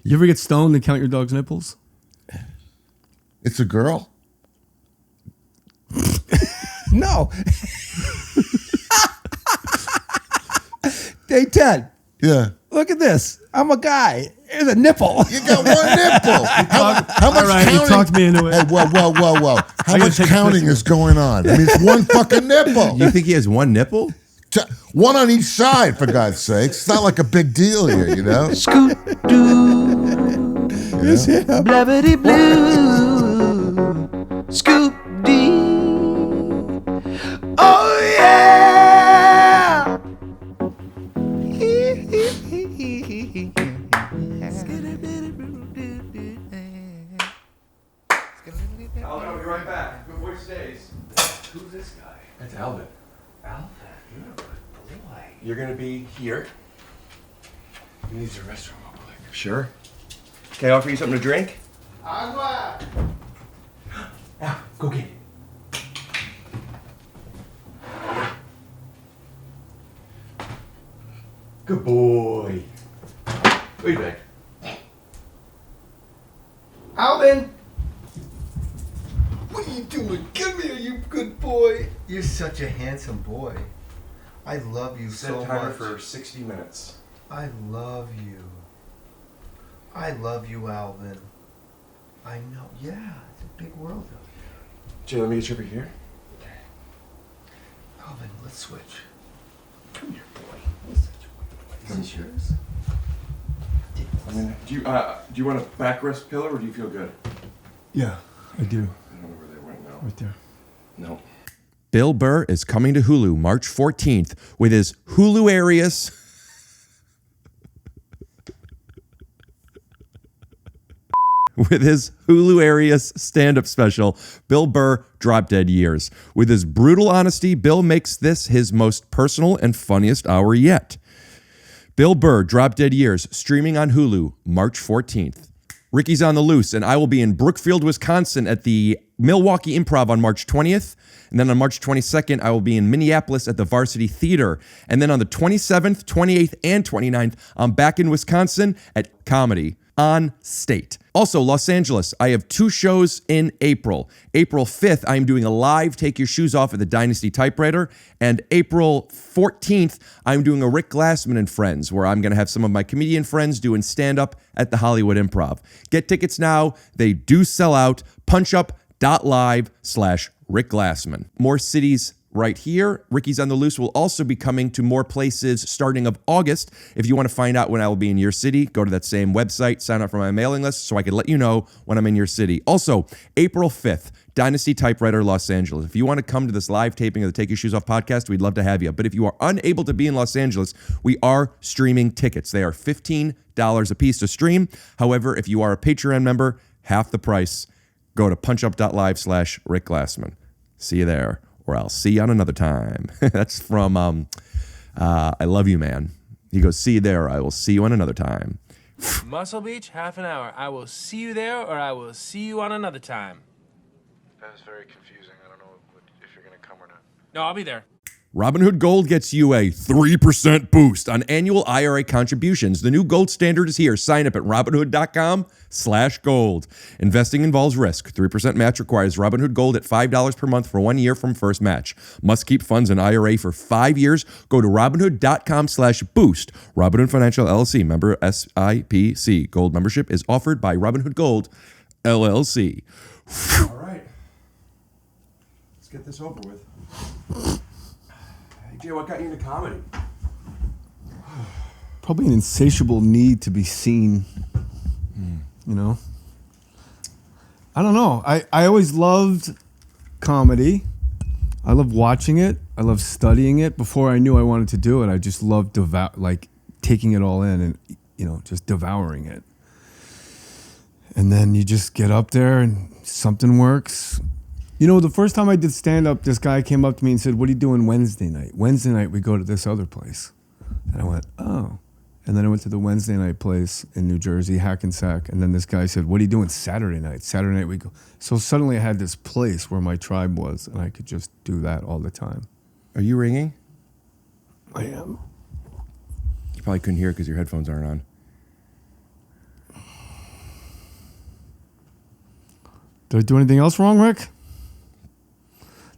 You ever get stoned and count your dog's nipples? It's a girl? No. Day 10. Yeah. Look at this. I'm a guy. Here's a nipple. You got one nipple. How much counting? You talked me into it. Hey, whoa. How much counting is going on? I mean, it's one fucking nipple. You think he has one nipple? One on each side, for God's sake. It's not like a big deal here, you know? Scoot doo. Blabbity blue. Scoop dee. Oh yeah. I'll be right back. Good boy stays. Who's this guy? That's Alvin. Alvin, you're a good boy. You're gonna be here. You need the restroom real quick. Sure. Can I offer you something to drink? Agua! Now, go get it. Good boy. Wait a minute. Alvin! What are you doing? Come here, you good boy. You're such a handsome boy. I love you so much. Set timer for 60 minutes. I love you. I love you, Alvin. I know. Yeah, it's a big world out there. Jay, let me get you over here. Alvin, let's switch. Come here, boy. Is this yours? I mean, do you want a backrest pillow or do you feel good? Yeah, I do. I don't know where they went now. Right there. No. Bill Burr is coming to Hulu March 14th with his Hularious with his Hularious stand-up special, Bill Burr, Drop Dead Years. With his brutal honesty, Bill makes this his most personal and funniest hour yet. Bill Burr, Drop Dead Years, streaming on Hulu March 14th. Ricky's on the loose, and I will be in Brookfield, Wisconsin at the Milwaukee Improv on March 20th. And then on March 22nd, I will be in Minneapolis at the Varsity Theater. And then on the 27th, 28th, and 29th, I'm back in Wisconsin at Comedy on State. Also, Los Angeles, I have 2 shows in April. April 5th, I'm doing a live Take Your Shoes Off at the Dynasty Typewriter. And April 14th, I'm doing a Rick Glassman and Friends, where I'm going to have some of my comedian friends doing stand-up at the Hollywood Improv. Get tickets now. They do sell out. punchup.live/Rick Glassman. More cities right here. Ricky's on the Loose will also be coming to more places starting of August. If you want to find out when I will be in your city, go to that same website, sign up for my mailing list so I can let you know when I'm in your city. Also, April 5th, Dynasty Typewriter, Los Angeles. If you want to come to this live taping of the Take Your Shoes Off podcast, we'd love to have you. But if you are unable to be in Los Angeles, we are streaming tickets. They are $15 a piece to stream. However, if you are a Patreon member, half the price. Go to punchup.live/Rick Glassman. See you there, or I'll see you on another time. That's from I Love You, Man. He goes, see you there, or I will see you on another time. Muscle Beach, half an hour. I will see you there, or I will see you on another time. That was very confusing. I don't know if you're going to come or not. No, I'll be there. Robinhood Gold gets you a 3% boost on annual IRA contributions. The new gold standard is here. Sign up at Robinhood.com/gold. Investing involves risk. 3% match requires Robinhood Gold at $5 per month for 1 year from first match. Must keep funds in IRA for 5 years. Go to Robinhood.com/boost. Robinhood Financial LLC, member SIPC. Gold membership is offered by Robinhood Gold LLC. All right. Let's get this over with. Jay, what got you into comedy? Probably an insatiable need to be seen. You know? I don't know. I always loved comedy. I loved watching it. I loved studying it. Before I knew I wanted to do it, I just loved taking it all in and, just devouring it. And then you just get up there and something works. The first time I did stand-up, this guy came up to me and said, what are you doing Wednesday night? Wednesday night, we go to this other place. And I went, oh. And then I went to the Wednesday night place in New Jersey, Hackensack. And then this guy said, what are you doing Saturday night? Saturday night, we go. So suddenly I had this place where my tribe was, and I could just do that all the time. Are you ringing? I am. You probably couldn't hear it because your headphones aren't on. Did I do anything else wrong, Rick?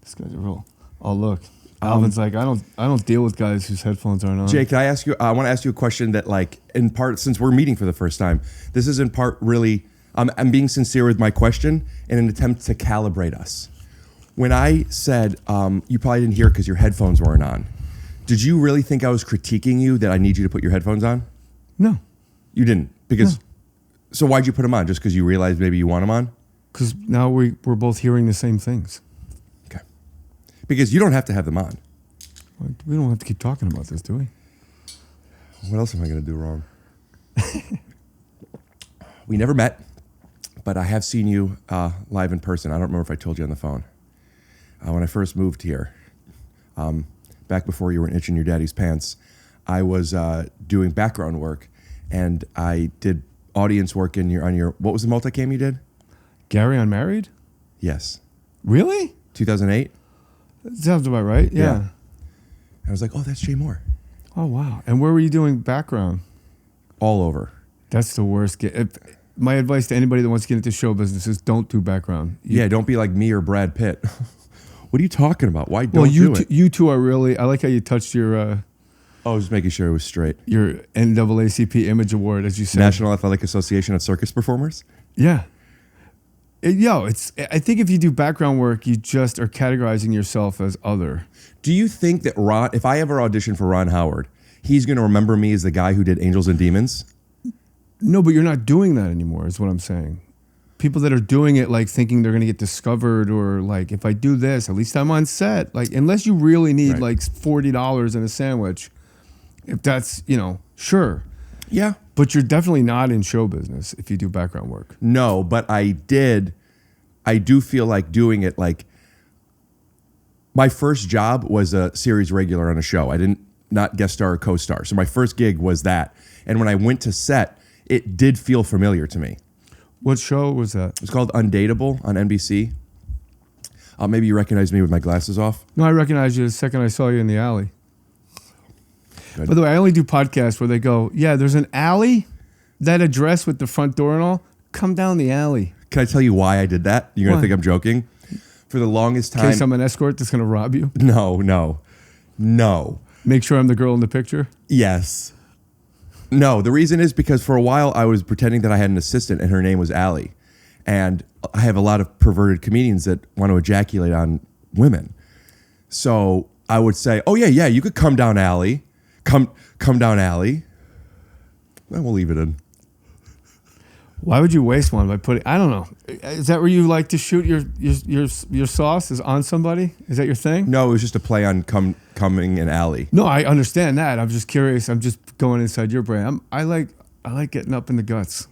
This guy's a real. Oh, look. Alvin's like, I don't deal with guys whose headphones aren't on. Jay, can I ask you? I want to ask you a question that, like, in part, since we're meeting for the first time, this is in part really. I'm being sincere with my question in an attempt to calibrate us. When I said you probably didn't hear because your headphones weren't on, did you really think I was critiquing you that I need you to put your headphones on? No. You didn't, because. So why'd you put them on? Just because you realized maybe you want them on? Because now we're both hearing the same things. Okay. Because you don't have to have them on. We don't have to keep talking about this, do we? What else am I going to do wrong? We never met, but I have seen you live in person. I don't remember if I told you on the phone. When I first moved here, back before you were itching your daddy's pants, I was doing background work, and I did audience work on your what was the multicam you did? Gary Unmarried? Yes. Really? 2008? That sounds about right. Yeah. I was like, oh, that's Jay Mohr. Oh, wow. And where were you doing background? All over. That's the worst. My advice to anybody that wants to get into show business is don't do background. Don't be like me or Brad Pitt. What are you talking about? Why don't you do it? You two are really, I like how you touched your... I was making sure it was straight. Your NAACP Image Award, as you said. National Athletic Association of Circus Performers? Yeah. I think if you do background work, you just are categorizing yourself as other. Do you think that Ron, if I ever audition for Ron Howard, he's going to remember me as the guy who did Angels and Demons? No, but you're not doing that anymore, is what I'm saying. People that are doing it, like, thinking they're going to get discovered, or like, if I do this, at least I'm on set. Like, unless you really need like $40 in a sandwich, if that's, sure. Yeah. But you're definitely not in show business if you do background work. No, but I do feel like doing it. Like, my first job was a series regular on a show. I didn't not guest star or co-star. So my first gig was that. And when I went to set, it did feel familiar to me. What show was that? It was called Undateable on NBC. Maybe you recognize me with my glasses off. No, I recognized you the second I saw you in the alley. Good. By the way, I only do podcasts where they go, yeah, there's an alley, that address with the front door and all, come down the alley. Can I tell you why I did that? You're going to think I'm joking? For the longest time. In case I'm an escort that's going to rob you? No. Make sure I'm the girl in the picture? Yes. No, the reason is because for a while I was pretending that I had an assistant and her name was Allie. And I have a lot of perverted comedians that want to ejaculate on women. So I would say, oh, yeah, you could come down Allie. Come down Allie. Then we'll leave it in. Why would you waste one by putting? I don't know. Is that where you like to shoot your sauce? Is on somebody? Is that your thing? No, it was just a play on coming in Allie. No, I understand that. I'm just curious. I'm just going inside your brain. I like getting up in the guts.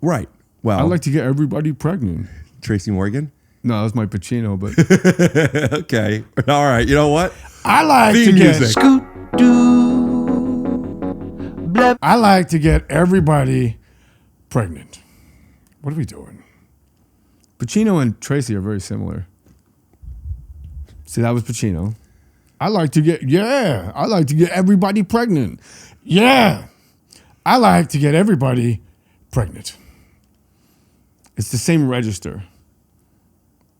Right. Well, I like to get everybody pregnant. Tracy Morgan? No, that was my Pacino, but okay. All right. You know what? I like Theme to get music. I like to get everybody pregnant. What are we doing? Pacino and Tracy are very similar. See, that was Pacino. I like to get everybody pregnant. Yeah. I like to get everybody pregnant. It's the same register.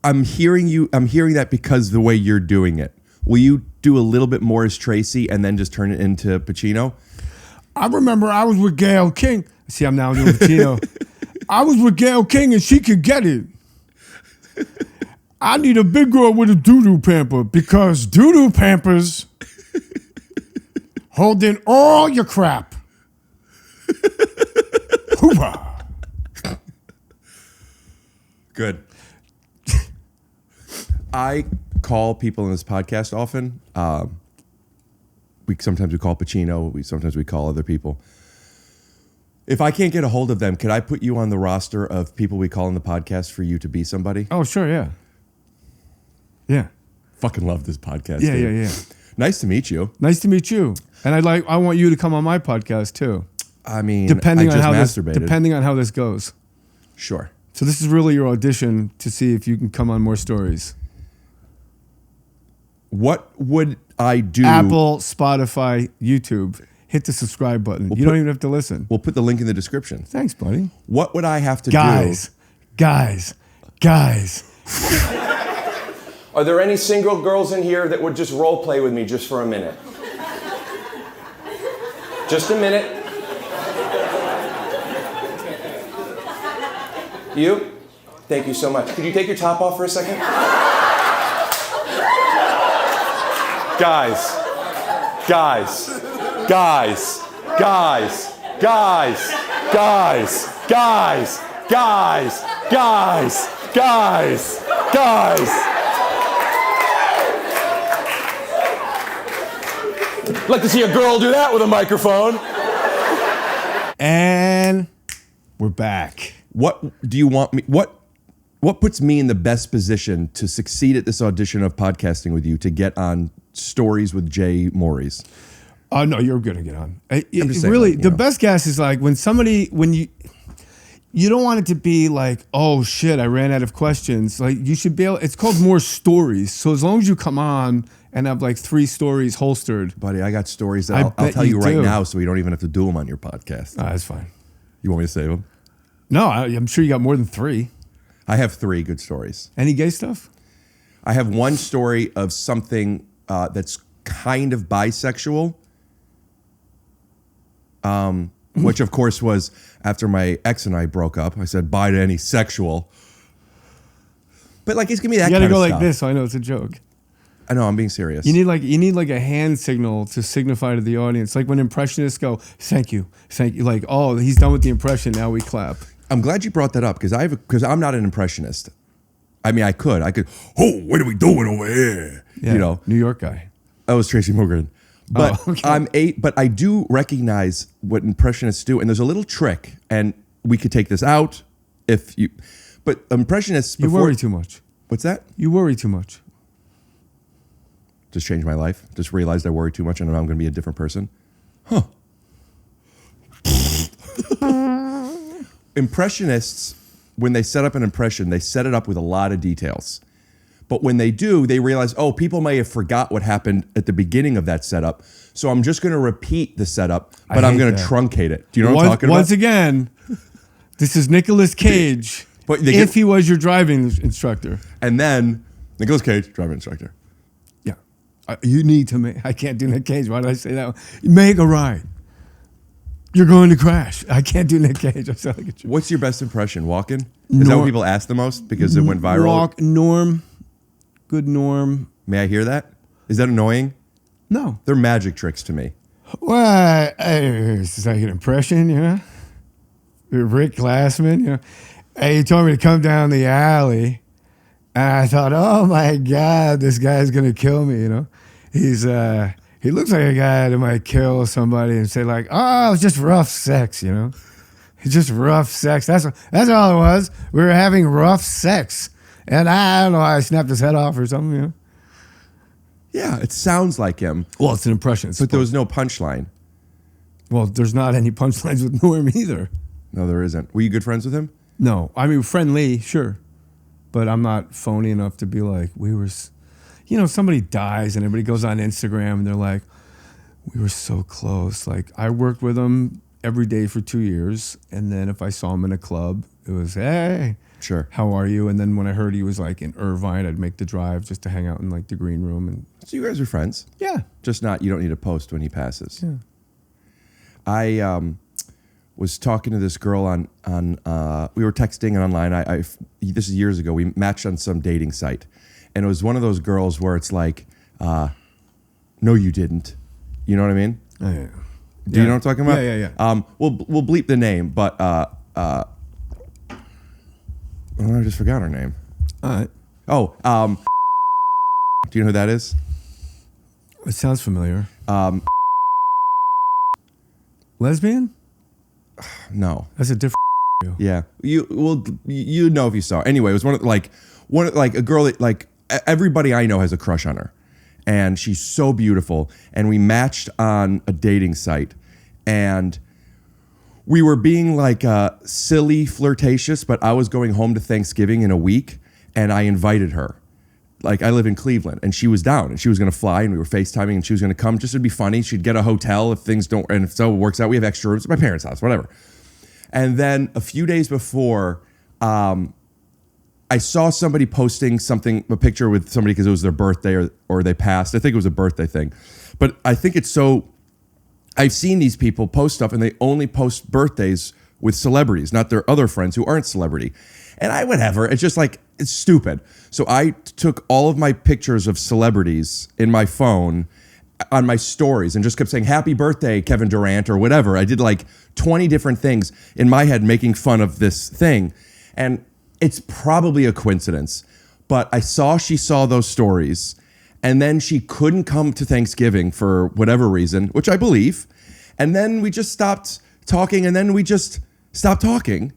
I'm hearing that because the way you're doing it. Will you do a little bit more as Tracy and then just turn it into Pacino? I remember I was with Gayle King. See, I'm now doing Pacino. I was with Gayle King and she could get it. I need a big girl with a doo-doo pamper because doo-doo pampers hold in all your crap. Hoorah. Good. I call people in this podcast often. Sometimes we call Pacino. Sometimes we call other people. If I can't get a hold of them, could I put you on the roster of people we call in the podcast for you to be somebody? Oh, sure, yeah. Yeah. Fucking love this podcast. Yeah, dude. yeah. Nice to meet you. Nice to meet you. And I want you to come on my podcast too. I mean, depending I just masturbated. Depending on how this goes. Sure. So this is really your audition to see if you can come on more stories. What would I do? Apple, Spotify, YouTube. Hit the subscribe button. You don't even have to listen. We'll put the link in the description. Thanks, buddy. What would I have to do? Guys, Guys. Are there any single girls in here that would just role play with me just for a minute? Just a minute. You? Thank you so much. Could you take your top off for a second? Guys. Guys. Guys. Guys. Guys. Guys. Guys. Guys. Guys. Guys. Guys. I'd like to see a girl do that with a microphone. And we're back. What do you want me? What puts me in the best position to succeed at this audition of podcasting with you to get on Stories with Jay Morris? Oh no, you're gonna get on. Saying, Really, like, the know. best guess is like when you don't want it to be like, oh shit, I ran out of questions. Like you should be able. It's called more stories. So as long as you come on and have like 3 stories holstered, Buddy, I got stories that I'll tell you right now, so we don't even have to do them on your podcast. That's fine. You want me to save them? No, I'm sure you got more than 3. I have 3 good stories. Any gay stuff? I have one story of something that's kind of bisexual, which of course was after my ex and I broke up. I said bye to any sexual. But like, it's gonna be that You kind gotta of go stuff. like this, so I know it's a joke. I know, I'm being serious. You need like a hand signal to signify to the audience, like when impressionists go, "Thank you," like, oh, he's done with the impression. Now we clap. I'm glad you brought that up because I'm not an impressionist. I mean, I could. Oh, what are we doing over here? Yeah, You know, New York guy. that was Tracy Morgan. But okay. But I do recognize what impressionists do, and there's a little trick, and we could take this out if you. But impressionists, You worry too much. What's that? You worry too much. Just changed my life. Just realized I worry too much, and now I'm going to be a different person. Huh. Impressionists, when they set up an impression, they set it up with a lot of details. But when they do, they realize, oh, people may have forgot what happened at the beginning of that setup. So I'm just going to repeat the setup, but I'm going to truncate it. Do you know what I'm talking about? Once again, this is Nicolas Cage. But if he was your driving instructor. And then Nicolas Cage, driving instructor. Yeah. You need to make, I can't do Nick Cage. Why did I say that? Make a ride. You're going to crash. I can't do Nick Cage. I sound like a jerk. What's your best impression? Walking? Is that what people ask the most because it went viral? Norm. Good Norm. May I hear that? Is that annoying? No. They're magic tricks to me. Well, it's like an impression, you know? Rick Glassman, you know? Hey, he told me to come down the alley. And I thought, oh my God, this guy's going to kill me, you know? He looks like a guy that might kill somebody and say like, oh, it's just rough sex, you know? It's just rough sex. That's all it was. We were having rough sex. And I don't know, I snapped his head off or something, you know? Yeah, it sounds like him. Well, it's an impression. But there was no punchline. Well, there's not any punchlines with Norm either. No, there isn't. Were you good friends with him? No. I mean, friendly, sure. But I'm not phony enough to be like, we were... You know, somebody dies and everybody goes on Instagram and they're like, we were so close. Like, I worked with him every day for 2 years. And then if I saw him in a club, it was, hey, Sure. how are you? And then when I heard he was like in Irvine, I'd make the drive just to hang out in like the green room. And So you guys are friends. yeah. Just not, you don't need to post when he passes. Yeah. I was talking to this girl on we were texting and online. This is years ago. We matched on some dating site. And it was one of those girls where it's like, no, you didn't. You know what I mean? Oh, yeah. Do you know what I'm talking about? Yeah. We'll bleep the name, but I just forgot her name. All right. Oh, do you know who that is? It sounds familiar. Lesbian? No. That's a different. Yeah, you know if you saw. Anyway, it was one a girl that like everybody I know has a crush on her, and she's so beautiful. And we matched on a dating site, and we were being like silly, flirtatious. But I was going home to Thanksgiving in a week, and I invited her. Like, I live in Cleveland, and she was down, and she was going to fly, and we were FaceTiming, and she was going to come just to be funny. She'd get a hotel if things don't, and if so it works out, we have extra rooms at my parents' house, whatever. And then a few days before, I I saw somebody posting a picture with somebody because it was their birthday or they passed. I think it was a birthday thing. But I think it's so, I've seen these people post stuff and they only post birthdays with celebrities, not their other friends who aren't celebrity. And whatever, it's just like, it's stupid. So I took all of my pictures of celebrities in my phone on my stories and just kept saying, happy birthday, Kevin Durant, or whatever. I did like 20 different things in my head making fun of this thing. And it's probably a coincidence, but she saw those stories and then she couldn't come to Thanksgiving for whatever reason, which I believe. And then we just stopped talking and then we just stopped talking.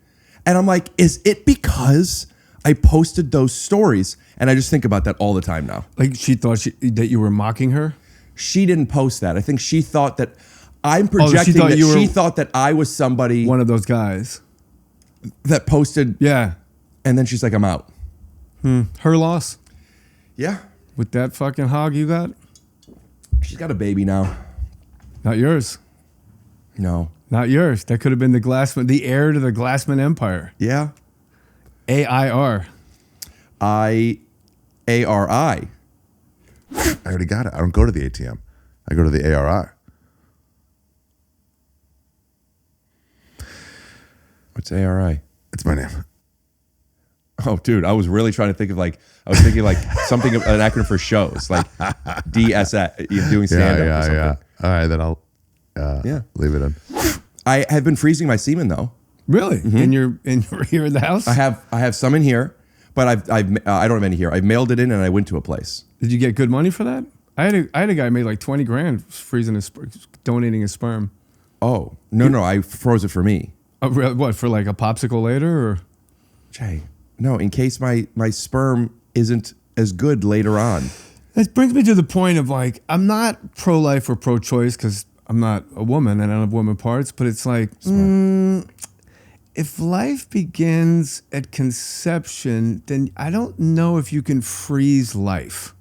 And I'm like, is it because I posted those stories? And I just think about that all the time now. Like she thought that you were mocking her? She didn't post that. I think she thought that I'm projecting she thought that I was somebody. One of those guys. That posted. Yeah. And then she's like, I'm out. Her loss? Yeah. With that fucking hog you got? She's got a baby now. Not yours. No. Not yours. That could have been the heir to the Glassman empire. Yeah. AIR. ARI. I already got it. I don't go to the ATM. I go to the ARI. What's ARI? It's my name. Oh, dude, I was really trying to think of something, an acronym for shows, like DSS, doing stand-up or something. Yeah. All right, then I'll leave it in. I have been freezing my semen though. Really? Mm-hmm. Here in the house? I have some in here, but I don't have any here. I mailed it in and I went to a place. Did you get good money for that? I had a guy made like 20 grand freezing donating his sperm. Oh, no, I froze it for me. What, for like a popsicle later or? Jay, no, in case my sperm isn't as good later on. That brings me to the point of like, I'm not pro-life or pro-choice because I'm not a woman and I don't have woman parts, but it's like, if life begins at conception, then I don't know if you can freeze life.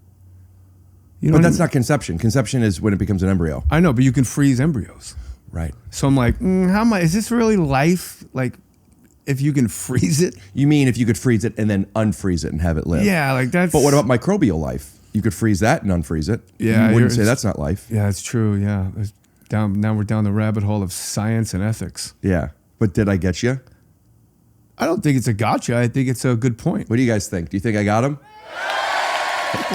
But that's not conception. Conception is when it becomes an embryo. I know, but you can freeze embryos. Right. So I'm like, is this really life? Like, if you can freeze it? You mean if you could freeze it and then unfreeze it and have it live? Yeah, like that's... But what about microbial life? You could freeze that and unfreeze it. Yeah. You wouldn't say that's not life. Yeah, it's true, yeah. Now we're down the rabbit hole of science and ethics. Yeah. But did I get you? I don't think it's a gotcha. I think it's a good point. What do you guys think? Do you think I got him?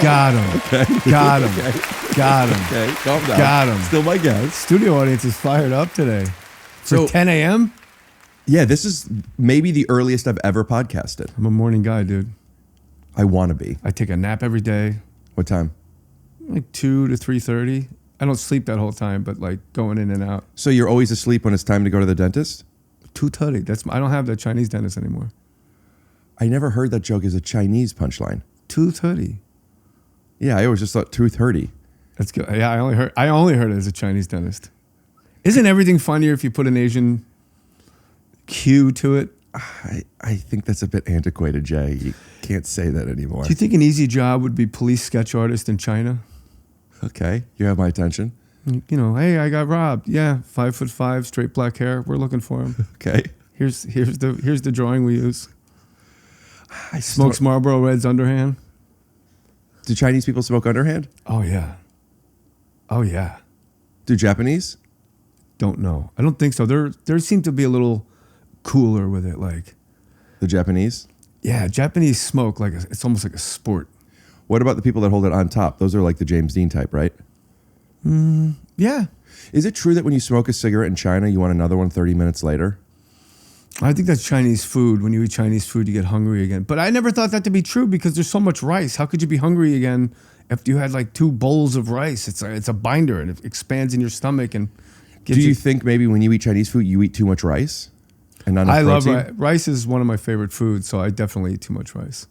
Got him. Okay. Got him. Okay. Got him. Okay, calm down. Got him. Still my guess. Studio audience is fired up today. For 10 a.m.? Yeah, this is maybe the earliest I've ever podcasted. I'm a morning guy, dude. I want to be. I take a nap every day. What time? Like 2 to 3:30. I don't sleep that whole time, but like going in and out. So you're always asleep when it's time to go to the dentist? 2:30. I don't have that Chinese dentist anymore. I never heard that joke as a Chinese punchline. 2:30. Yeah, I always just thought 2:30. That's good. Yeah, I only heard it as a Chinese dentist. Isn't everything funnier if you put an Asian cue to it? I think that's a bit antiquated, Jay. You can't say that anymore. Do you think an easy job would be police sketch artist in China? Okay, you have my attention. You know, hey, I got robbed. Yeah, 5'5", straight black hair. We're looking for him. Okay. Here's the drawing we use. Smokes Marlboro Reds underhand. Do Chinese people smoke underhand? Oh yeah. Oh yeah. Do Japanese? Don't know. I don't think so. There seem to be a little cooler with it, like the Japanese. Yeah, Japanese smoke it's almost like a sport. What about the people that hold it on top? Those are like the James Dean type, right? Yeah. Is it true that when you smoke a cigarette in China, you want another one 30 minutes later? I think that's Chinese food. When you eat Chinese food, you get hungry again. But I never thought that to be true because there's so much rice. How could you be hungry again if you had like 2 bowls of rice? It's a binder and it expands in your stomach and gives you think maybe when you eat Chinese food, you eat too much rice and not enough protein? I love rice is one of my favorite foods, so I definitely eat too much rice.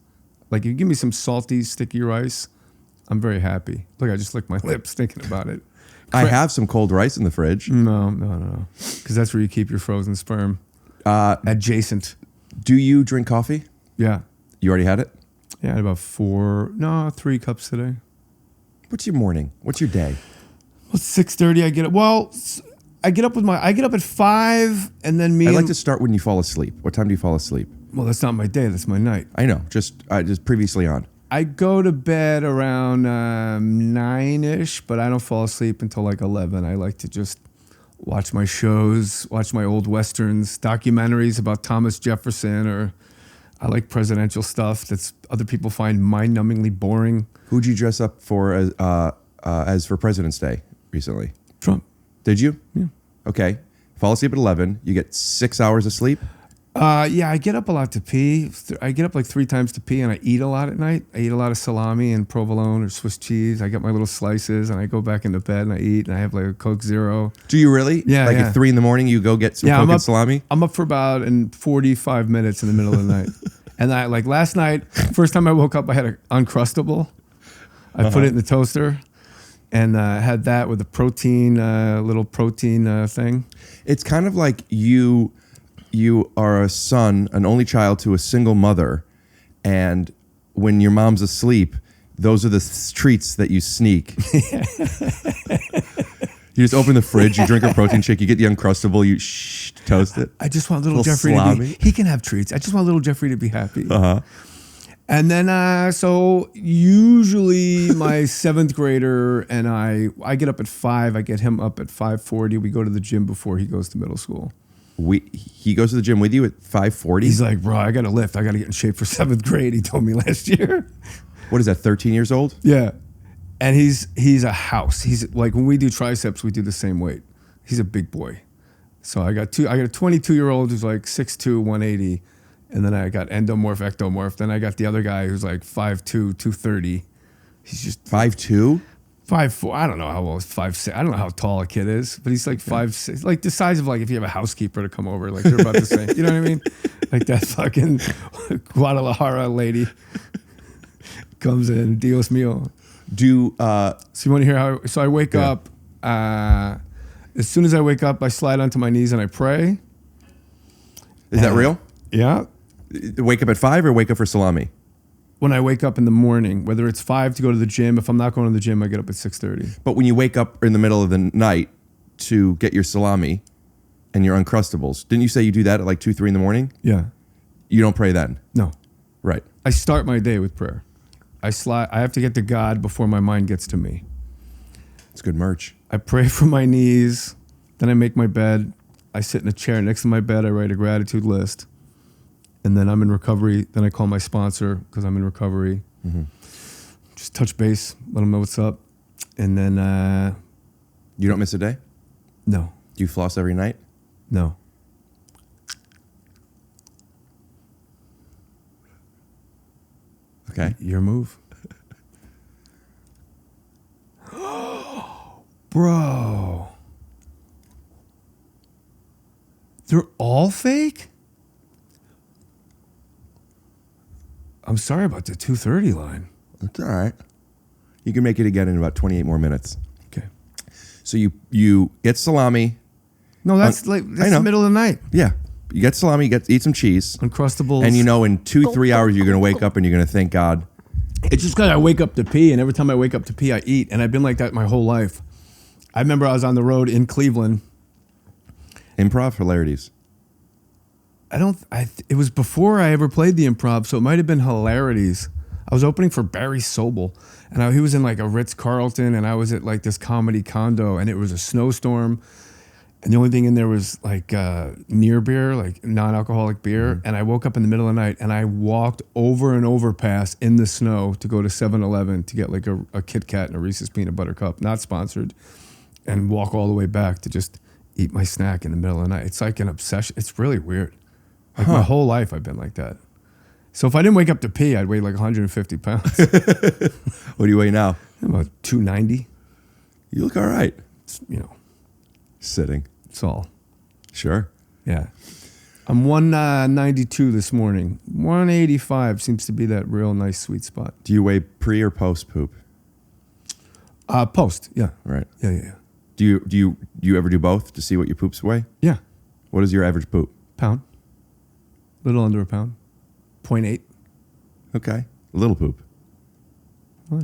Like, if you give me some salty, sticky rice, I'm very happy. Look, I just licked my lips thinking about it. I have some cold rice in the fridge. No. Because that's where you keep your frozen sperm. Adjacent. Do you drink coffee? Yeah. You already had it? Yeah, I had about 3 cups today. What's your morning? What's your day? Well, 6:30 I get up. Well, I get up at 5 and then I like to start when you fall asleep. What time do you fall asleep? Well, that's not my day. That's my night. I know, just previously on. I go to bed around 9-ish, but I don't fall asleep until like 11. I like to just watch my shows, watch my old westerns, documentaries about Thomas Jefferson, or I like presidential stuff that's other people find mind-numbingly boring. Who'd you dress up for as for President's Day recently? Trump. Did you? Yeah. Okay. Fall asleep at 11. You get 6 hours of sleep. Yeah, I get up a lot to pee. I get up like 3 times to pee, and I eat a lot at night. I eat a lot of salami and provolone or Swiss cheese. I get my little slices, and I go back into bed and I eat, and I have like a Coke Zero. Do you really? Yeah, Like yeah. at 3 in the morning, you go get some Coke I'm and up, salami? I'm up for about 45 minutes in the middle of the night. And I like last night, first time I woke up, I had an Uncrustable. I put it in the toaster and had that with a protein, little protein thing. It's kind of like you are a son, an only child to a single mother, and when your mom's asleep, those are the treats that you sneak. You just open the fridge, you drink a protein shake, you get the Uncrustable, you toast it. I just want little Little Jeffrey salami. he can have treats. I just want little Jeffrey to be happy. Uh-huh. And then, so usually my 7th grader and I get up at 5. I get him up at 5:40. We go to the gym before he goes to middle school. He goes to the gym with you at 5:40? He's like, bro, I got to lift. I got to get in shape for 7th grade. He told me last year. What is that, 13 years old? Yeah. And he's a house. He's like, when we do triceps, we do the same weight. He's a big boy. So I got a 22-year-old who's like 6'2", 180. And then I got endomorph, ectomorph. Then I got the other guy who's like 5'2", 230. He's just 5'2"? 5'4". I don't know how old, 5'6". I don't know how tall a kid is, but he's like 5'6", like the size of like if you have a housekeeper to come over, like they're about the same. You know what I mean? Like that fucking Guadalajara lady comes in, Dios mío. So you want to hear how? So I wake up. As soon as I wake up, I slide onto my knees and I pray. Is that real? Yeah. Wake up at 5 or wake up for salami? When I wake up in the morning, whether it's 5 to go to the gym, if I'm not going to the gym, I get up at 6:30. But when you wake up in the middle of the night to get your salami and your Uncrustables, didn't you say you do that at like 2, 3 in the morning? Yeah. You don't pray then? No. Right. I start my day with prayer. I have to get to God before my mind gets to me. It's good merch. I pray from my knees, then I make my bed. I sit in a chair next to my bed. I write a gratitude list. And then I'm in recovery. Then I call my sponsor because I'm in recovery. Mm-hmm. Just touch base, let them know what's up. And then... You don't miss a day? No. Do you floss every night? No. Okay. Your move. Bro. They're all fake? I'm sorry about the 2:30 line. That's all right. You can make it again in about 28 more minutes. Okay. So you get salami. No, that's the middle of the night. Yeah. You get salami, eat some cheese. Uncrustables. And you know in 2-3 hours you're going to wake up and you're going to thank God. It's just because I wake up to pee, and every time I wake up to pee, I eat. And I've been like that my whole life. I remember I was on the road in Cleveland. Improv, Hularious. It was before I ever played the Improv, so it might have been Hilarities. I was opening for Barry Sobel, and he was in like a Ritz-Carlton, and I was at like this comedy condo, and it was a snowstorm, and the only thing in there was like near beer, like non-alcoholic beer, and I woke up in the middle of the night, and I walked over an overpass in the snow to go to 7-Eleven to get like a Kit Kat and a Reese's Peanut Butter Cup, not sponsored, and walk all the way back to just eat my snack in the middle of the night. It's like an obsession. It's really weird. Like my whole life I've been like that. So if I didn't wake up to pee, I'd weigh like 150 pounds. What do you weigh now? About 290. You look all right. It's, Sitting. it's all. Sure. Yeah. I'm 192 this morning. 185 seems to be that real nice sweet spot. Do you weigh pre or post poop? Post. Yeah. Right. Yeah. Do you ever do both to see what your poops weigh? Yeah. What is your average poop? Pound. Little under a pound. 0.8. Okay. A little poop. Oh.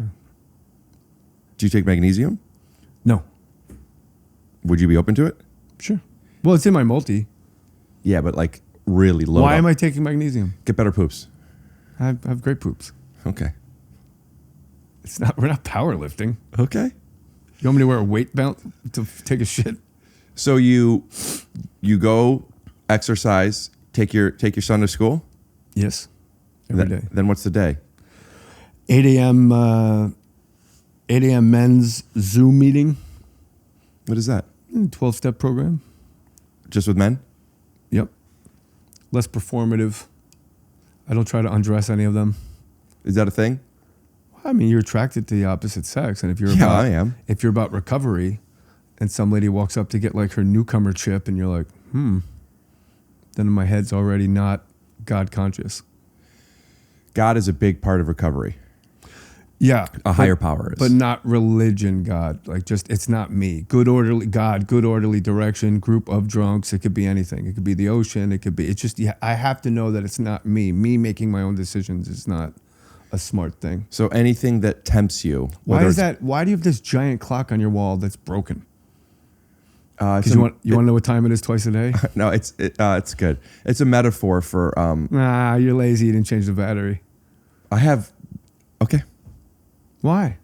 Do you take magnesium? No. Would you be open to it? Sure. Well, it's in my multi. Yeah, but like really load Why up. am I taking magnesium? Get better poops. I have great poops. Okay. We're not powerlifting. Okay. You want me to wear a weight belt to take a shit? So you go exercise, take your son to school? Yes. Every day. Then what's the day? 8 a.m. 8 a.m. men's Zoom meeting. What is that? 12-step program. Just with men? Yep. Less performative. I don't try to undress any of them. Is that a thing? I mean, you're attracted to the opposite sex, and if you're I am. If you're about recovery, and some lady walks up to get like her newcomer chip, and you're like, then my head's already not God conscious. God is a big part of recovery. Yeah, A higher power is. but not religion. God, like just it's not me. Good orderly God, good orderly direction. Group of drunks. It could be anything. It could be the ocean. It could be. It's just I have to know that it's not me. Me making my own decisions is not a smart thing. So anything that tempts you. Why whether is it's- that? Why do you have this giant clock on your wall that's broken? It's Because you want to know what time it is twice a day? No, it's good. It's a metaphor for. Nah, you're lazy. You didn't change the battery. I have. Okay. Why?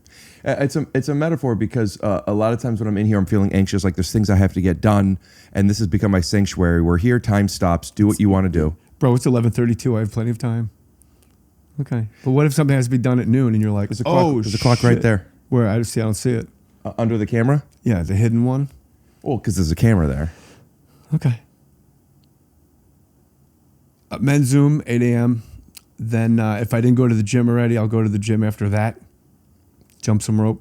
It's a metaphor because a lot of times when I'm in here, I'm feeling anxious. Like there's things I have to get done, and this has become my sanctuary. We're here. Time stops. Do what you want to do. Bro, it's 11:32. I have plenty of time. Okay, but what if something has to be done at noon, and you're like, There's a clock. There's a clock right there. Where I don't see it. Under the camera. Yeah, the hidden one. Well, because there's a camera there. Okay. Men's Zoom, 8 a.m. Then if I didn't go to the gym already, I'll go to the gym after that. Jump some rope.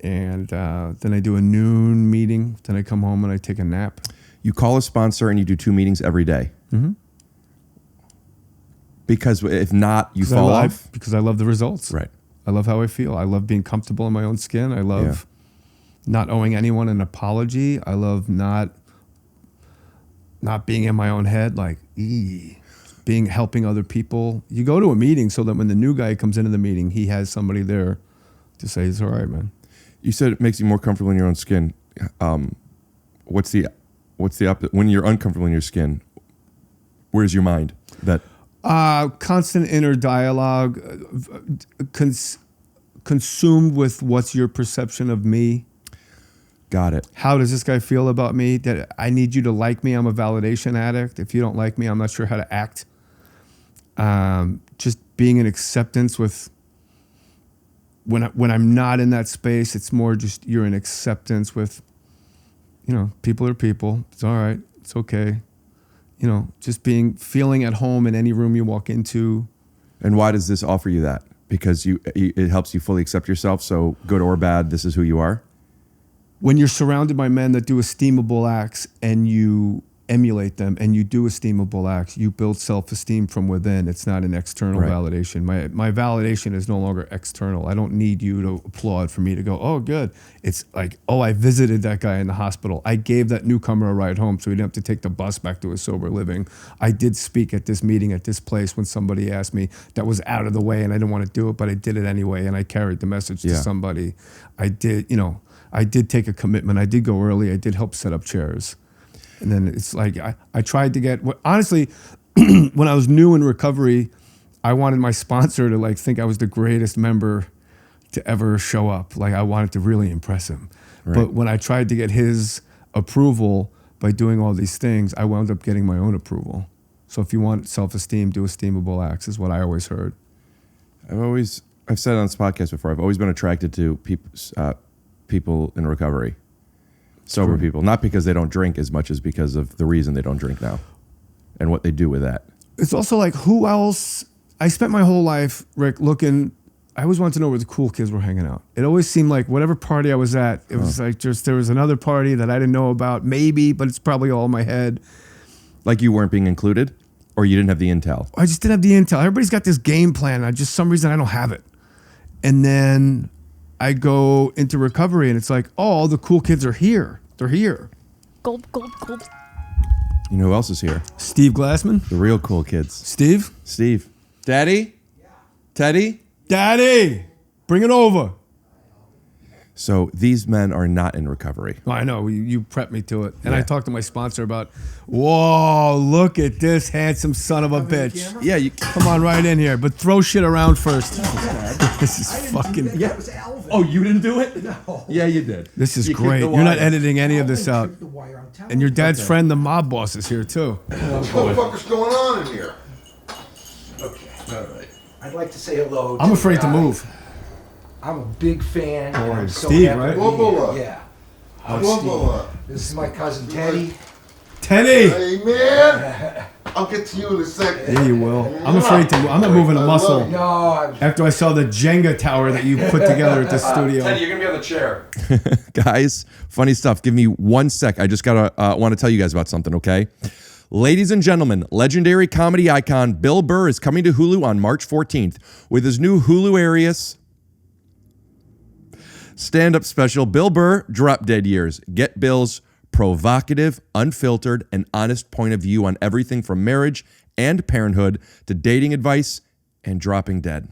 And then I do a noon meeting. Then I come home and I take a nap. You call a sponsor and you do 2 meetings every day. Mm-hmm. Because if not, you fall off. Because I love the results. Right. I love how I feel. I love being comfortable in my own skin. I love not owing anyone an apology. I love not being in my own head, like, helping other people. You go to a meeting so that when the new guy comes into the meeting, he has somebody there to say, it's all right, man. You said it makes you more comfortable in your own skin. What's the opposite? When you're uncomfortable in your skin, where's your mind? That Constant inner dialogue, consumed with what's your perception of me. got it. How does this guy feel about me? That I need you to like me. I'm a validation addict. If you don't like me, I'm not sure how to act. Just being in acceptance with when I'm not in that space, it's more just you're in acceptance with, people are people. It's all right. It's okay. Just feeling at home in any room you walk into. And why does this offer you that? Because it helps you fully accept yourself. So good or bad, this is who you are. When you're surrounded by men that do esteemable acts and you emulate them and you do esteemable acts, you build self-esteem from within. It's not an external validation. My validation is no longer external. I don't need you to applaud for me to go, oh, good. It's like, oh, I visited that guy in the hospital. I gave that newcomer a ride home so he didn't have to take the bus back to his sober living. I did speak at this meeting at this place when somebody asked me that was out of the way and I didn't want to do it, but I did it anyway and I carried the message to somebody. I did take a commitment. I did go early. I did help set up chairs. And then it's like, I tried to get, honestly, when I was new in recovery, I wanted my sponsor to think I was the greatest member to ever show up. Like I wanted to really impress him. Right. But when I tried to get his approval by doing all these things, I wound up getting my own approval. So if you want self-esteem, do esteemable acts is what I always heard. I've said on this podcast before, I've always been attracted to people in recovery. Sober people, not because they don't drink as much as because of the reason they don't drink now and what they do with that. It's also like, who else? I spent my whole life, Rick, I always wanted to know where the cool kids were hanging out. It always seemed like whatever party I was at, it was like there was another party that I didn't know about, maybe, but it's probably all in my head. Like you weren't being included or you didn't have the intel? I just didn't have the intel. Everybody's got this game plan. Some reason I don't have it. And then I go into recovery and it's like, oh, all the cool kids are here. They're here. Gold, gold, gold. You know who else is here? Steve Glassman. The real cool kids. Steve. Daddy? Yeah. Teddy? Daddy, bring it over. So these men are not in recovery. Oh, I know. You prepped me to it. And I talked to my sponsor about, whoa, look at this handsome son of a bitch. Yeah, you Come on right in here. But throw shit around first. This is fucking... That was Alvin. Oh, you didn't do it? No. Yeah, you did. This is You kicked great. the You're not wire. editing any of this out. The wire, I'm telling And your you. dad's friend, the mob boss, is here too. What the fuck is going on in here? Okay. All right. I'd like to say hello. I'm to afraid a to guy. move. I'm a big fan. and I'm so Steve, happy right? to be Whoa. here. Yeah. Whoa. This is my cousin Teddy. Teddy! Hey, man. I'll get to you in a second. Yeah, you will. I'm afraid to move. I'm not moving a muscle. No, I'm After I saw the Jenga tower that you put together at this studio. you're gonna be on the chair. Guys, funny stuff. Give me 1 sec. I just gotta want to tell you guys about something, okay? Ladies and gentlemen, legendary comedy icon Bill Burr is coming to Hulu on March 14th with his new Hularious stand-up special. Bill Burr, Drop Dead Years. Get Bill's provocative, unfiltered, and honest point of view on everything from marriage and parenthood to dating advice and dropping dead.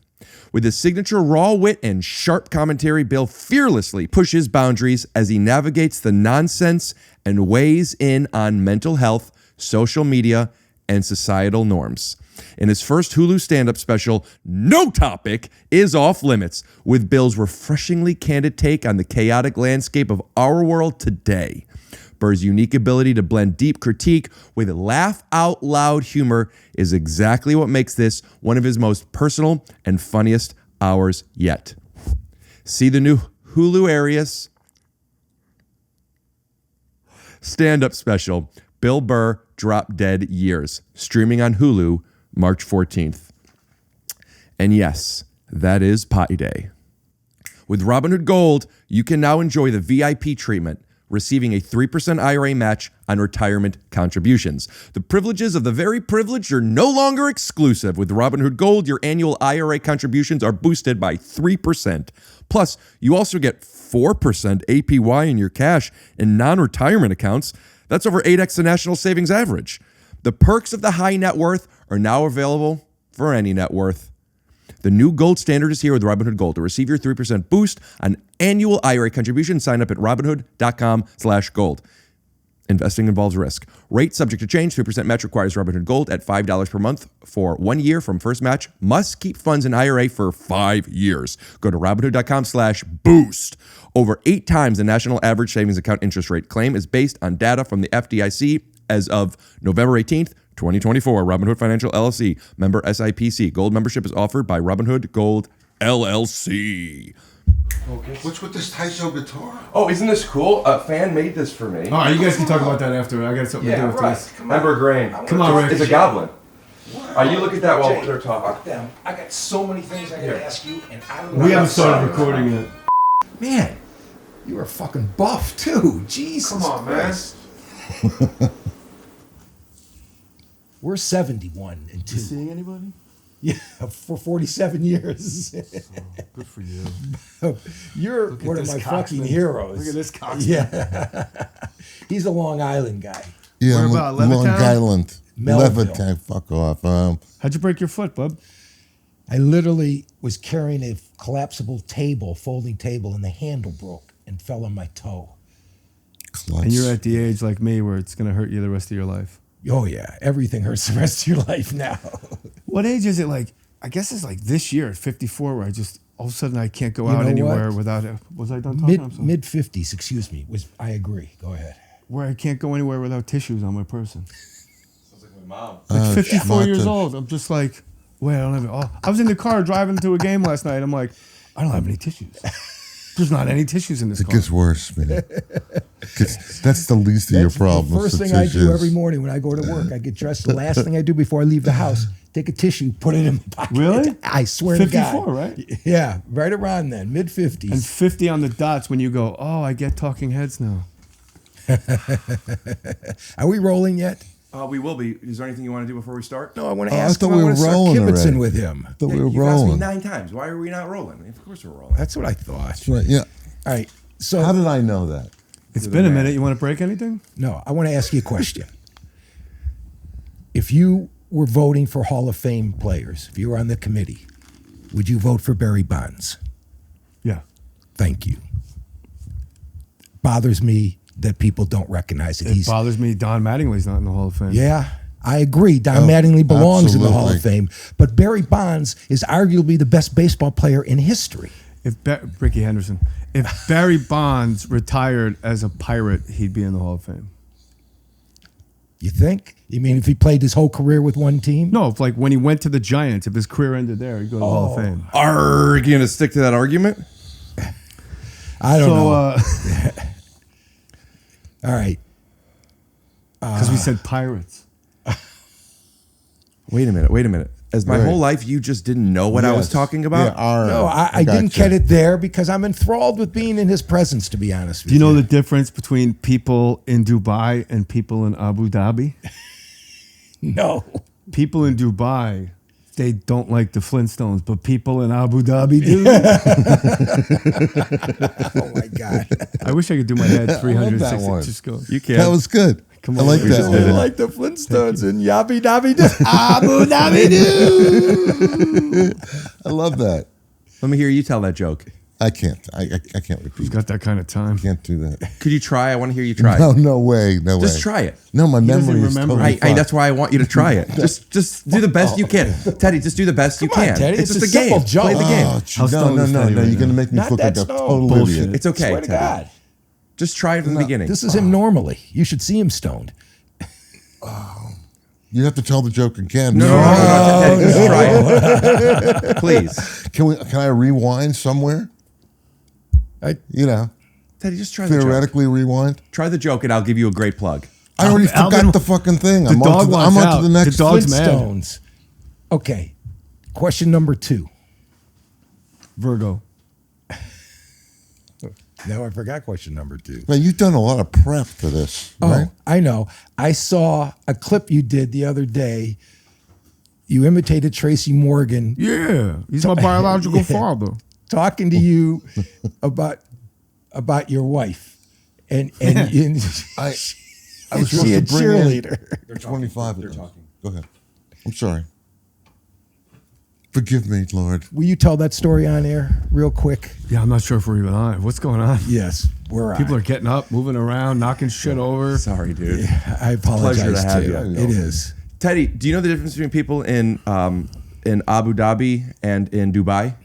With his signature raw wit and sharp commentary, Bill fearlessly pushes boundaries as he navigates the nonsense and weighs in on mental health, social media, and societal norms. In his first Hulu stand-up special, no topic is off limits, with Bill's refreshingly candid take on the chaotic landscape of our world today. Burr's unique ability to blend deep critique with laugh-out-loud humor is exactly what makes this one of his most personal and funniest hours yet. See the new Hularious stand-up special, Bill Burr, Drop Dead Years, streaming on Hulu March 14th. And yes, that is Potty Day. With Robinhood Gold, you can now enjoy the VIP treatment, receiving a 3% IRA match on retirement contributions. The privileges of the very privileged are no longer exclusive. With Robinhood Gold, your annual IRA contributions are boosted by 3%. Plus, you also get 4% APY in your cash and non-retirement accounts. That's over 8x the national savings average. The perks of the high net worth are now available for any net worth. The new gold standard is here with Robinhood Gold. To receive your 3% boost on annual IRA contribution, sign up at Robinhood.com/gold. Investing involves risk. Rate subject to change. 3% match requires Robinhood Gold at $5 per month for 1 year from first match. Must keep funds in IRA for 5 years. Go to Robinhood.com/boost. Over 8 times the national average savings account interest rate. Claim is based on data from the FDIC as of November 18th, 2024. Robinhood Financial LLC. Member SIPC. Gold membership is offered by Robinhood Gold LLC. What's with this TYSO guitar? Oh, isn't this cool? A fan made this for me. All right, you guys can talk about that after. I got something to do with this. Member Grain. Come on, Rick. It's a goblin. You look at that while they're talking. Fuck them. I got so many things I gotta ask you, and I don't know. We haven't started recording yet. Man, you were fucking buff too. Jesus. Come on, man. Christ. We're 71 and 2. Seeing anybody? Yeah, for 47 years. Good for you. You're Look at one of this my cocksman. fucking heroes. Look at this cocksman. Yeah. He's a Long Island guy. Yeah, Where I'm about, Long Levittown? Island. Melville. Levittown, fuck off. How'd you break your foot, bub? I literally was carrying a collapsible table, folding table, and the handle broke and fell on my toe. Clutch. And you're at the age like me where it's going to hurt you the rest of your life. Oh, yeah. Everything hurts the rest of your life now. What age is it like? I guess it's like this year at 54 where I just, all of a sudden I can't go You out know anywhere what? without it. Was I done talking? I'm sorry. Mid 50s, excuse me. I agree. Go ahead. Where I can't go anywhere without tissues on my person. Sounds like my mom. Like 54 Schmata. years old. I'm just like, wait, I don't have it. Oh, I was in the car driving to a game last night. I'm like, I don't have any tissues. There's not any tissues in this It car. gets worse, man. That's the least of your That's problems. the first the thing I do tissues. every morning when I go to work. I get dressed. The last thing I do before I leave the house, take a tissue, put it in my pocket. Really? I swear to God. 54, right? Yeah, right around then, mid 50s. And 50 on the dots when you go, oh, I get talking heads now. Are we rolling yet? We will be. Is there anything you want to do before we start? No, I want to Oh, I ask thought him. I we want were to start rolling kibitzing already. with him. I thought we were You've asked me rolling. 9 times. Why are we not rolling? Of course we're rolling. That's what I thought. That's right. Yeah. All right. So How did I know that? It's been a minute. You want to break anything? no, I want to ask you a question. If you were voting for Hall of Fame players, if you were on the committee, would you vote for Barry Bonds? Yeah. Thank you. bothers me that people don't recognize it. It bothers me Don Mattingly's not in the Hall of Fame. Yeah, I agree. Don Mattingly belongs in the Hall of absolutely. Fame. But Barry Bonds is arguably the best baseball player in history. If Ricky Henderson, if Barry Bonds retired as a Pirate, he'd be in the Hall of Fame. You think? You mean if he played his whole career with one team? No, if like when he went to the Giants, if his career ended there, he'd go to the Hall of Fame. Are you gonna stick to that argument? I don't know. All right. Because we said Pirates. Wait a minute. As my Right. whole life, you just didn't know what I was Yes. talking about? Yeah, all right. No, I didn't gotcha. get it there because I'm enthralled with being in his presence, to be honest with Do you know the difference between people in Dubai and people in Abu Dhabi? No. People in Dubai, they don't like the Flintstones, but people in Abu Dhabi do. Oh, my God. I wish I could do my head 360. one. Just go. You can't. That was good. Come I on, like we that just one. did it. Like the Flintstones and Yabi Dabby Doo. Abu Dhabi do. I love that. Let me hear you tell that joke. I can't. I can't Who's repeat. got that kind of time? Can't do that. Could you try? I want to hear you try. No way. No way. Just try it. No, my doesn't memory is remember. totally fucked. That's why I want you to try it. Just do the best you can. Teddy, just do the best you Come on, can. Teddy. It's It's just a a game. simple joke. Play the game. Oh, How no, stoned no, is no, Teddy no. right You're going to now? make me Not look like that a stoned. total Bullshit. idiot. It's okay. Swear to Teddy. God. Just try it from the beginning. This is him normally. You should see him stoned. You have to tell the joke again. No, Teddy, just try it. Please. Can I rewind somewhere? Teddy, just try the joke. Theoretically rewind. Try the joke and I'll give you a great plug. I already Alvin- forgot the fucking thing. The I'm dog on to wants out. the next. The dog's mad. Flintstones. Okay. Question number 2. Virgo. Now I forgot question number 2. Man, you've done a lot of prep for this, right? Oh, I know. I saw a clip you did the other day. You imitated Tracy Morgan Yeah, he's my biological father. talking to you about your wife. And I was supposed she a to bring in cheerleader. 25 of them. Go ahead. I'm sorry. Forgive me, Lord. Will you tell that story on air real quick? Yeah, I'm not sure if we're even on. What's going on? Yes, we're People on. are getting up, moving around, knocking shit over. Sorry, dude. I apologize Pleasure to have too. you. It is. Teddy, do you know the difference between people in Abu Dhabi and in Dubai?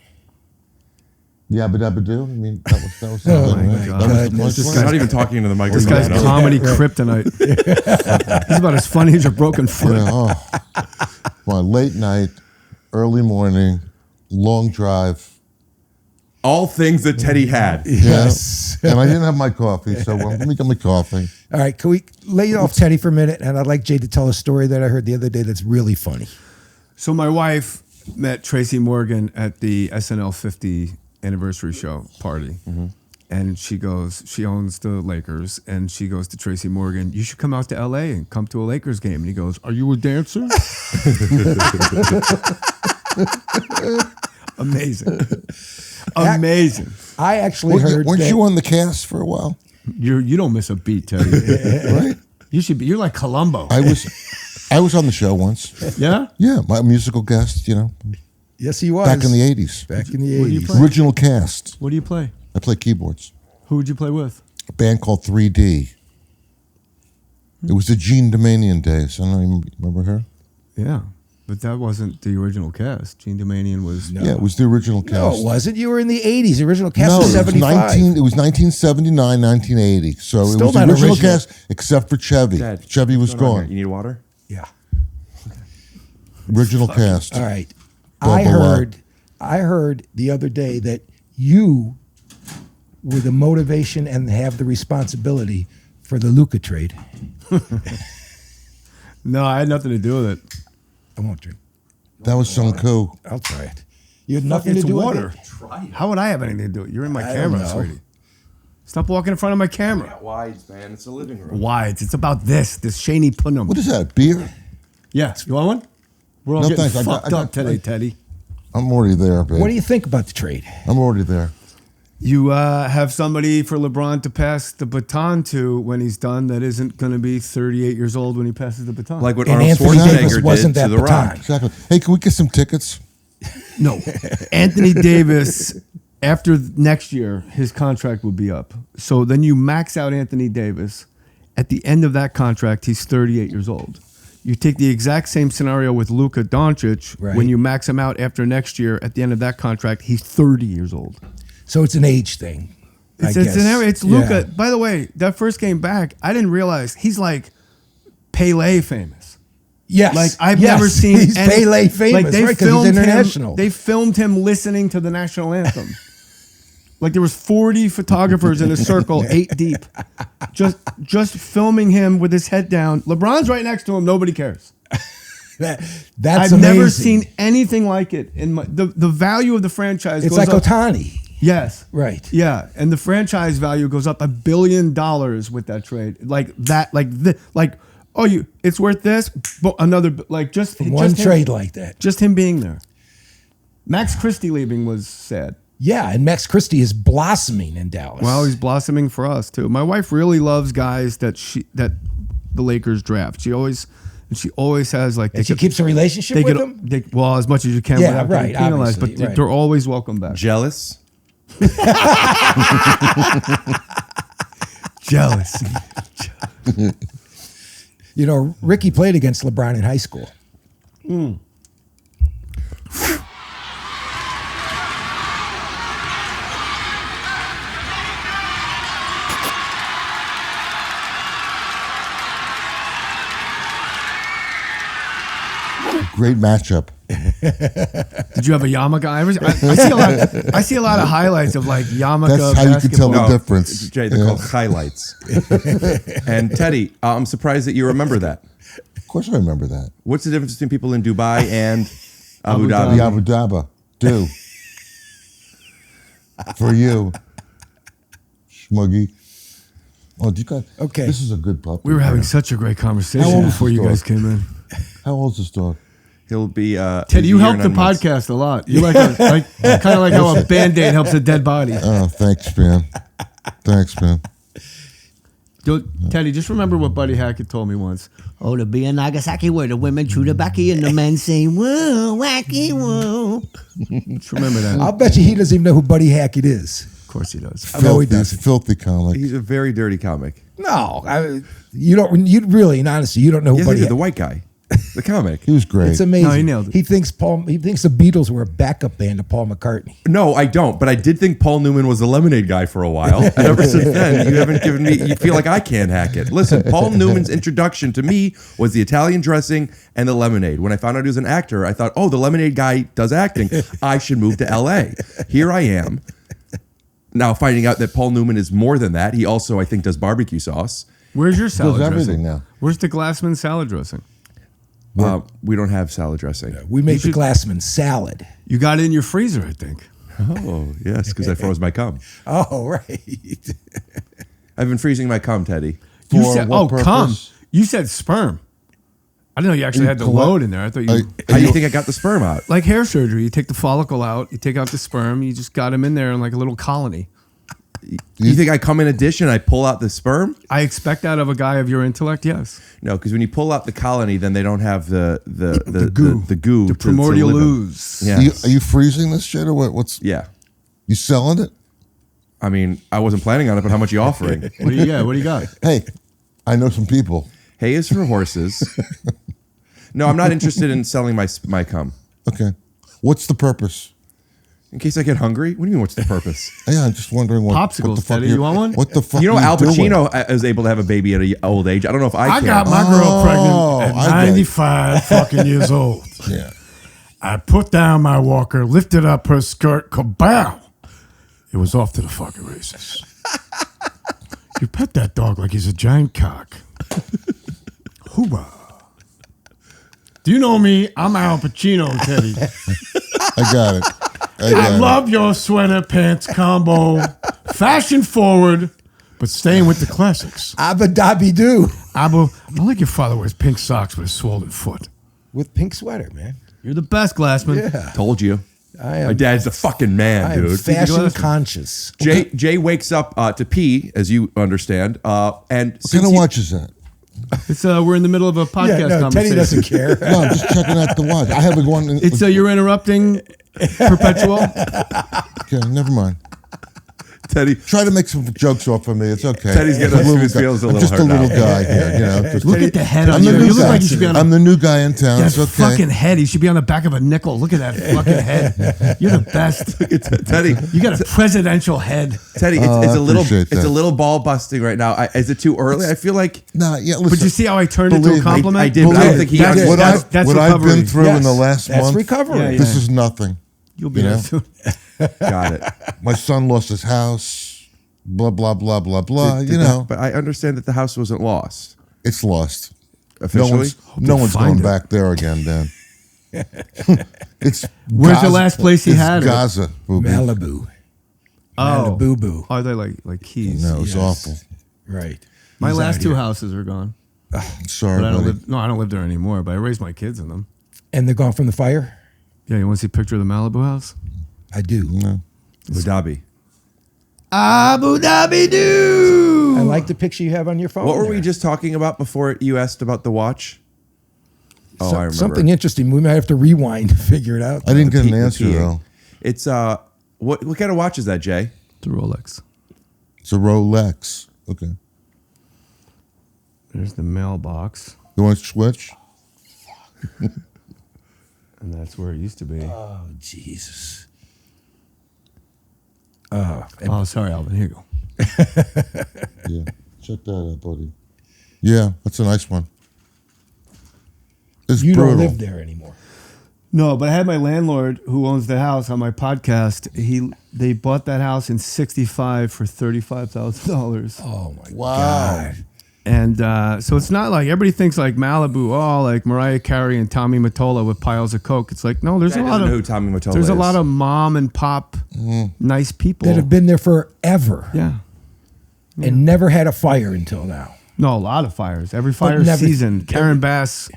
Yabba dabba do. I mean, that was Oh, something, my right? God. That was the Goodness. punchline? I'm not even talking into the This microphone. guy's comedy kryptonite. He's about as funny as a broken foot. Yeah, well, late night, early morning, long drive. All things that Teddy had. Yes. And I didn't have my coffee, so let me get my coffee. All right, can we lay off Teddy for a minute? And I'd like Jay to tell a story that I heard the other day that's really funny. So my wife met Tracy Morgan at the SNL 50 anniversary show party. And she owns the Lakers, and she goes to Tracy Morgan, you should come out to LA and come to a Lakers game. And he goes, are you a dancer? Amazing. Amazing. I actually heard Weren't that, you on the cast for a while? You don't miss a beat, Teddy. Right? You're like Columbo. I was on the show once. Yeah? Yeah, my musical guest, yes, he was. back in the 80s. Back in the What do you 80s. play? Original cast. What do you play? I play keyboards. Who would you play with? A band called 3D. It was the Jean Domanian days. I don't know, you remember her? Yeah. But that wasn't the original cast. Gene Domanian was... Yeah, it was the original cast. No, it wasn't. You were in the 80s. The original cast No, was it was 75. 1979, 1980. So Still it was the not original original. cast except for Chevy. Dad, Chevy was what's going on here? gone. You need water? Yeah. Original cast. All right. Bubble I heard the other day that you were the motivation and have the responsibility for the Luka trade. No, I had nothing to do with it. I won't drink. That was Sun Ku. I'll try it. You had nothing It's to do water. with it. How would I have anything to do with it? You're in my I camera, don't know. sweetie. Stop walking in front of my camera. Wides, man. It's a living room. Why? It's about this Shaney Punnam. What is that, beer? Yeah. You want one? We're all No, getting thanks. I fucked got- up today, Teddy. I'm already there, babe. What do you think about the trade? I'm already there. You have somebody for LeBron to pass the baton to when he's done that isn't going to be 38 years old when he passes the baton. Like what And Arnold Anthony Davis Schwarzenegger wasn't did to that The baton. Rock. Exactly. Hey, can we get some tickets? No. Anthony Davis after next year, his contract would be up. So then you max out Anthony Davis. At the end of that contract, he's 38 years old. You take the exact same scenario with Luka Doncic. Right. When you max him out after next year, at the end of that contract, he's 30 years old. So it's an age thing. I guess. It's Luka. Yeah. By the way, that first game back, I didn't realize he's like Pele famous. Yes. Like I've Yes. never seen He's Pele famous, Like they right? Because he's filmed international. him. They filmed him listening to the national anthem. Like there was 40 photographers in a circle, 8 deep, just filming him with his head down. LeBron's right next to him. Nobody cares. That's I've amazing. never seen anything like it. In the value of the franchise It's goes like up. Otani. Yes. Right. Yeah, and the franchise value goes up $1 billion with that trade. Like that. It's worth this. But another just One just him- trade like that. Just him being there. Max Christie leaving was sad. Yeah, and Max Christie is blossoming in Dallas. Well, he's blossoming for us too. My wife really loves guys that the Lakers draft. She always has like. and she keeps a relationship with him? Well, as much as you can Yeah, without right, getting penalized, but obviously, right. they're always welcome back. Jealous? Jealous. You know, Ricky played against LeBron in high school. Great matchup. Did you have a yarmulke? I see a lot of highlights of like yarmulke. That's how you can tell basketball. the difference. Jay, they're called highlights. And Teddy, I'm surprised that you remember that. Of course I remember that. What's the difference between people in Dubai and Abu Abu Dhabi? The Abu Dhabi. Do. For you. Smuggy. Oh, do you got... Okay. This is a good pup. We were having such a great How conversation old is before this you dog? guys came in. How old's this dog? He'll be Teddy, you helped the podcast a lot. You kind of like how a Band-Aid helps a dead body. Oh, thanks, man. Thanks, man. Teddy, just remember what Buddy Hackett told me once. Oh, to be in Nagasaki where the women chew tobacco and the men say, woo, wacky, woo. Just remember that. I'll bet you he doesn't even know who Buddy Hackett is. Of course he does. No, he doesn't. Filthy comic. He's a very dirty comic. No, you don't. You really, and honestly, you don't know who Yes, Buddy I do, Hackett the white guy, the comic. He was great. It's amazing. No, he nailed it. He thinks the Beatles were a backup band to Paul McCartney. No, I don't. But I did think Paul Newman was the Lemonade guy for a while. And ever since then, you haven't given me. You feel like I can't hack it. Listen, Paul Newman's introduction to me was the Italian dressing and the lemonade. When I found out he was an actor, I thought, oh, the lemonade guy does acting. I should move to L.A. Here I am. Now finding out that Paul Newman is more than that. He also, I think, does barbecue sauce. Where's your salad everything dressing? now. Where's the Glassman salad dressing? We don't have salad dressing. We make the Glassman salad. You got it in your freezer, I think. Oh, yes, because I froze my cum. Oh, right. I've been freezing my cum, Teddy. You For said, what cum. purpose? You said sperm. I didn't know you actually You had the collect- load in there. I thought you... How do you think I got the sperm out? like hair surgery. You take the follicle out, you take out the sperm, you just got him in there in like a little colony. You think I come in a dish and I pull out the sperm? I expect that of a guy of your intellect, yes. No, because when you pull out the colony, then they don't have the goo. the goo, The to primordial live in. ooze. Yeah, Are you freezing this shit or what? What's yeah. you selling it? I mean, I wasn't planning on it, but how much are you offering? What do you got? What do you got? Hey, I know some people. Hay is for horses. No, I'm not interested in selling my cum. Okay. What's the purpose? In case I get hungry. What do you mean? What's the purpose? Yeah, I'm just wondering what Popsicles, the fuck Teddy, you want one? What the fuck? You know, are Al doing? Pacino is able to have a baby at an old age. I don't know if I I can. got my girl pregnant I at get it. 95 fucking years old. Yeah. I put down my walker, lifted up her skirt, kabow. It was off to the fucking races. You pet that dog like he's a giant cock. Hooba. Do you know me? I'm Al Pacino, Teddy. I got it. I love your sweater pants combo. Fashion forward, but staying with the classics. Abu Dhabi do. I like your father wears pink socks with a swollen foot. With pink sweater, man. You're the best, Glassman. Yeah. Told you. I am. My dad's a fucking man, I am dude. fashion conscious. Jay wakes up to pee, as you understand, and What kind since of he- watch is that? It's we're in the middle of a podcast Yeah, no, conversation. Teddy doesn't care. No, I'm just checking out the watch. I haven't gone. It's you're interrupting Perpetual. Okay, never mind. Teddy. Try to make some jokes off of me. It's okay. Teddy's getting I'm his feels a I'm little just a hurt little now. guy here. You know, just, Look at the head I'm on the you. new You look guy. like you should be on I'm the new guy in town. that It's okay. fucking head. He should be on the back of a nickel. Look at that fucking head. You're the best. Teddy. You got a presidential head. Teddy, it's I a little appreciate it's that. a little ball busting right now. Is it too early? I feel like Nah, yeah. Listen, But you see how I turned into a believe me. compliment? I did, but I don't think he That's- understood. that's what I've recovery. been through in the last That's month. recovery. Yeah, yeah. This is nothing. You'll be You there know? soon. got it. My son lost his house. Blah blah blah blah blah. You know, But I understand that the house wasn't lost it's lost. officially. No one's find going it. back there again, Dan. It's Where's the last place he it's had it? Gaza. Booby. Malibu. Oh. Malibu boo. Are they like keys? No, it's awful. Right. My He's last out two here. houses are gone. Sorry, But I don't buddy. live. No, I don't live there anymore. But I raised my kids in them. And they're gone from the fire? Yeah, you want to see a picture of the Malibu house? I do. No. Abu Dhabi. Abu Dhabi, dude. I like the picture you have on your phone. What were there. we just talking about before you asked about the watch? Oh, I remember. Something interesting. We might have to rewind to figure it out. I didn't get an The answer peeing. though. It's what kind of watch is that, Jay? It's a Rolex. It's a Rolex. Okay. There's the mailbox, You want to switch? and that's where it used to be. Oh, Jesus. Oh, sorry, Alvin. Here you go. Yeah. Check that out, buddy. Yeah, that's a nice one. It's You brutal. don't live there anymore. No, but I had my landlord who owns the house on my podcast. They bought that house in '65 for $35,000. Oh, my Wow. God. And so it's not like everybody thinks like Malibu, oh, like Mariah Carey and Tommy Mottola with piles of coke. It's like no, there's Jay a lot doesn't of know who Tommy Mottola there's a is. lot of mom and pop nice people That have been there forever yeah. and never had a fire until now. No, a lot of fires. Every fire never- season. Karen Bass.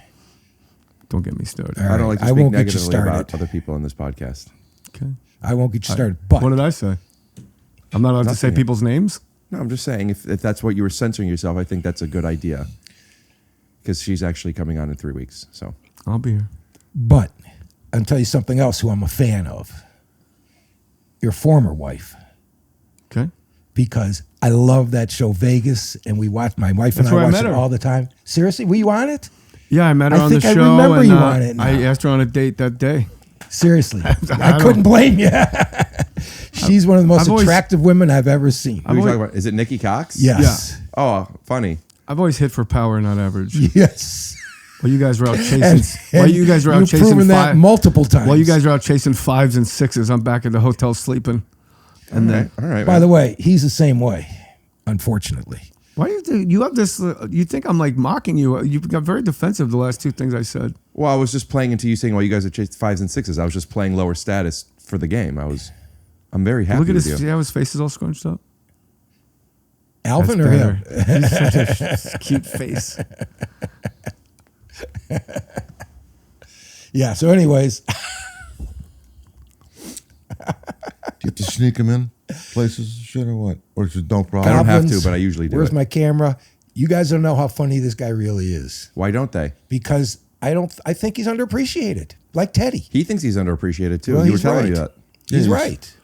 Don't get me started. All I don't like to I speak won't get you negatively about started. other people in this podcast. Okay. I won't get you started. But What did I say? I'm not allowed to say Nothing. people's names. No, I'm just saying if that's what you were censoring yourself, I think that's a good idea. Because she's actually coming on in 3 weeks. So I'll be here. I'll tell you something else who I'm a fan of. Your former wife. Okay. Because I love that show Vegas, and we watch. My wife and That's where I I watch met it her. all the time. Seriously, were you on it? Yeah, I met her I on the think I show. remember and, you on it now. I asked her on a date that day. Seriously, I don't- couldn't blame you. She's one of the most I've always- attractive women I've ever seen. who are you talking about? Is it Nikki Cox? Yes. Oh, funny. I've always hit for power, not average. Yes. Well, you guys were out chasing. And While you guys were out you've chasing proven that multiple times. While you guys are out chasing 5s and 6s, I'm back at the hotel sleeping. And then, All right. By the way, he's the same way. Unfortunately, why do you think you have this? You think I'm like mocking you? You got very defensive the last two things I said. Well, I was just playing into you saying, well, you guys are chasing 5s and 6s. I was just playing lower status for the game. I'm very happy Look at with his. you. See how his face is all scrunched up. Alvin That's or him? better. He's such a cute face. Yeah. So, anyways, Do you have to sneak them in places, shit, or what? Or is it no I problem? don't have Alvin's- to, but I usually do Where's it. my camera? You guys don't know how funny this guy really is Why don't they? because I think he's underappreciated, like Teddy. He thinks he's underappreciated too. Well, you were he's telling me right. that. He's Yes. right.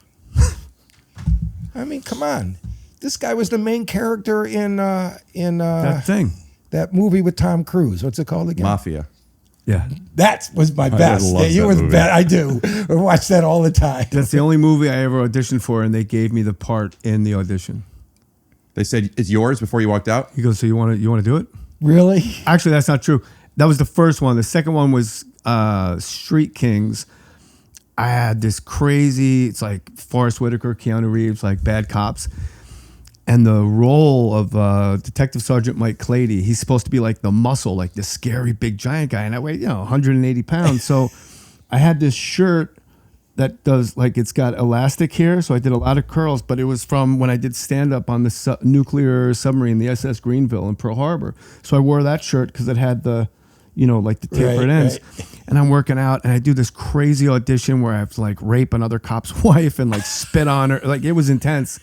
I mean, come on. This guy was the main character in That thing. that movie with Tom Cruise. What's it called again? Mafia. Yeah. That was my best. loves You that was movie. bad. I do. I watch that all the time. That's the only movie I ever auditioned for, and they gave me the part in the audition. They said it's yours before you walked out. He goes, "So you want to do it?" Really? Actually, that's not true. That was the first one. The second one was Street Kings. I had this crazy, it's like Forrest Whitaker, Keanu Reeves, like bad cops. And the role of Detective Sergeant Mike Clady, he's supposed to be like the muscle, like the scary big giant guy. And I weigh, 180 pounds. So I had this shirt that does, like, it's got elastic here. So I did a lot of curls, but it was from when I did stand up on the nuclear submarine, the SS Greenville in Pearl Harbor. So I wore that shirt because it had the, like the tapered ends. Right. And I'm working out and I do this crazy audition where I have to like rape another cop's wife and like spit on her. Like, it was intense.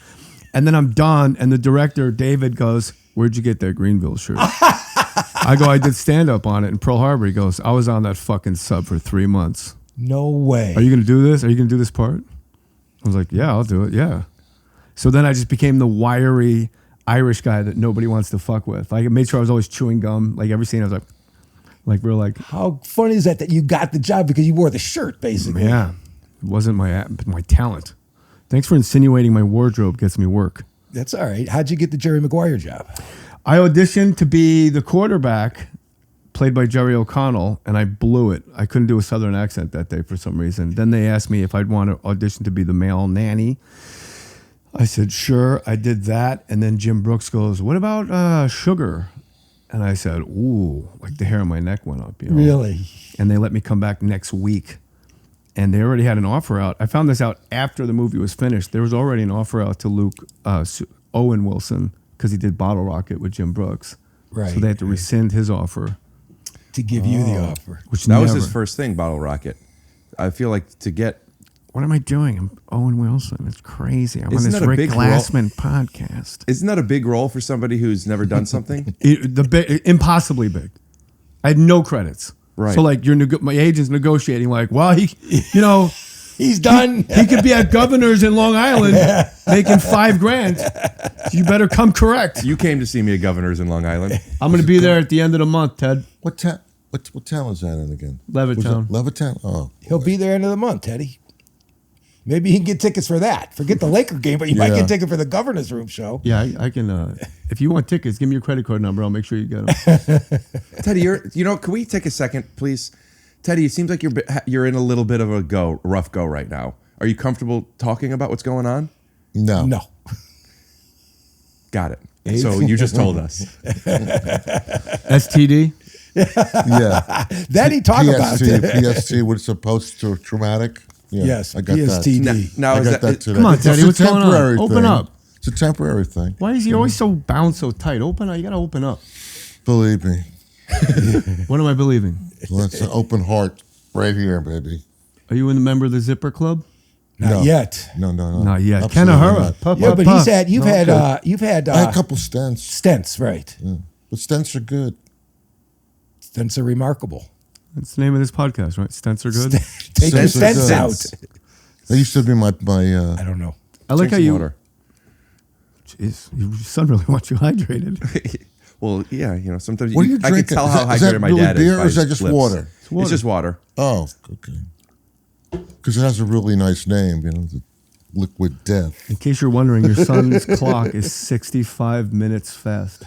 And then I'm done, and the director, David, goes, "Where'd you get that Greenville shirt?" I go, "I did stand up on it in Pearl Harbor." He goes, "I was on that fucking sub for 3 months." No way. Are you going to do this? Are you going to do this part? I was like, yeah, I'll do it. Yeah. So then I just became the wiry Irish guy that nobody wants to fuck with. Like, I made sure I was always chewing gum. Like, every scene I was like real like. How funny is that you got the job because you wore the shirt, basically? Yeah. It wasn't my talent. Thanks for insinuating my wardrobe gets me work. That's all right. How'd you get the Jerry Maguire job? I auditioned to be the quarterback played by Jerry O'Connell, and I blew it. I couldn't do a Southern accent that day for some reason. Then they asked me if I'd want to audition to be the male nanny. I said, sure. I did that. And then Jim Brooks goes, what about Sugar? And I said, ooh, like the hair on my neck went up. You know? Really? And they let me come back next week. And they already had an offer out. I found this out after the movie was finished. There was already an offer out to Luke Owen Wilson because he did Bottle Rocket with Jim Brooks. Right. So they had to rescind his offer. To give you the offer. Which That was his first thing, Bottle Rocket. I feel like to get... What am I doing? I'm Owen Wilson. It's crazy. I'm Isn't on this that a Rick big Glassman podcast. Isn't that a big role for somebody who's never done something? Impossibly big. I had no credits. Right. So like my agent's negotiating like, well, he's done. He could be at Governor's in Long Island making $5,000. You better come correct. You came to see me at Governor's in Long Island. I'm going to be there at the end of the month, Ted. What town was that in again? Levittown. Levittown? Oh. He'll be there end of the month, Teddy. Maybe he can get tickets for that. Forget the Laker game, but you might get tickets for the Governor's Room show. Yeah, I can. If you want tickets, give me your credit card number. I'll make sure you get them. Teddy, can we take a second, please? Teddy, it seems like you're in a little bit of a rough go right now. Are you comfortable talking about what's going on? No. No. Got it. So you just told us. STD? Yeah. That he talked about. PST was supposed to traumatic. Yeah, Yes, I got PSTD. that. Now I is got that today. Come on, It's Teddy, a what's going on? temporary Open thing. up. It's a temporary thing. Why is he always so bound so tight? Open up. You got to open up. Believe me. What am I believing? Well, that's an open heart right here, baby. Are you a member of the Zipper Club? Not yet. No. Not yet. Absolutely Kanahara. not. Yeah, but you've had I had a couple stents. stents, right? Yeah. But stents are good. Stents are remarkable. That's the name of this podcast, right? Stents are good. Take your stents out. That used to be my I don't know. I like Drink how some you. water. Jeez, your son really wants you hydrated. Well, yeah, sometimes What are you I drinking? can tell how Is that hydrated my really dad beer is. by or is that his just lips. water? It's just water. Oh, okay. Because it has a really nice name, the Liquid Death. In case you're wondering, your son's clock is 65 minutes fast.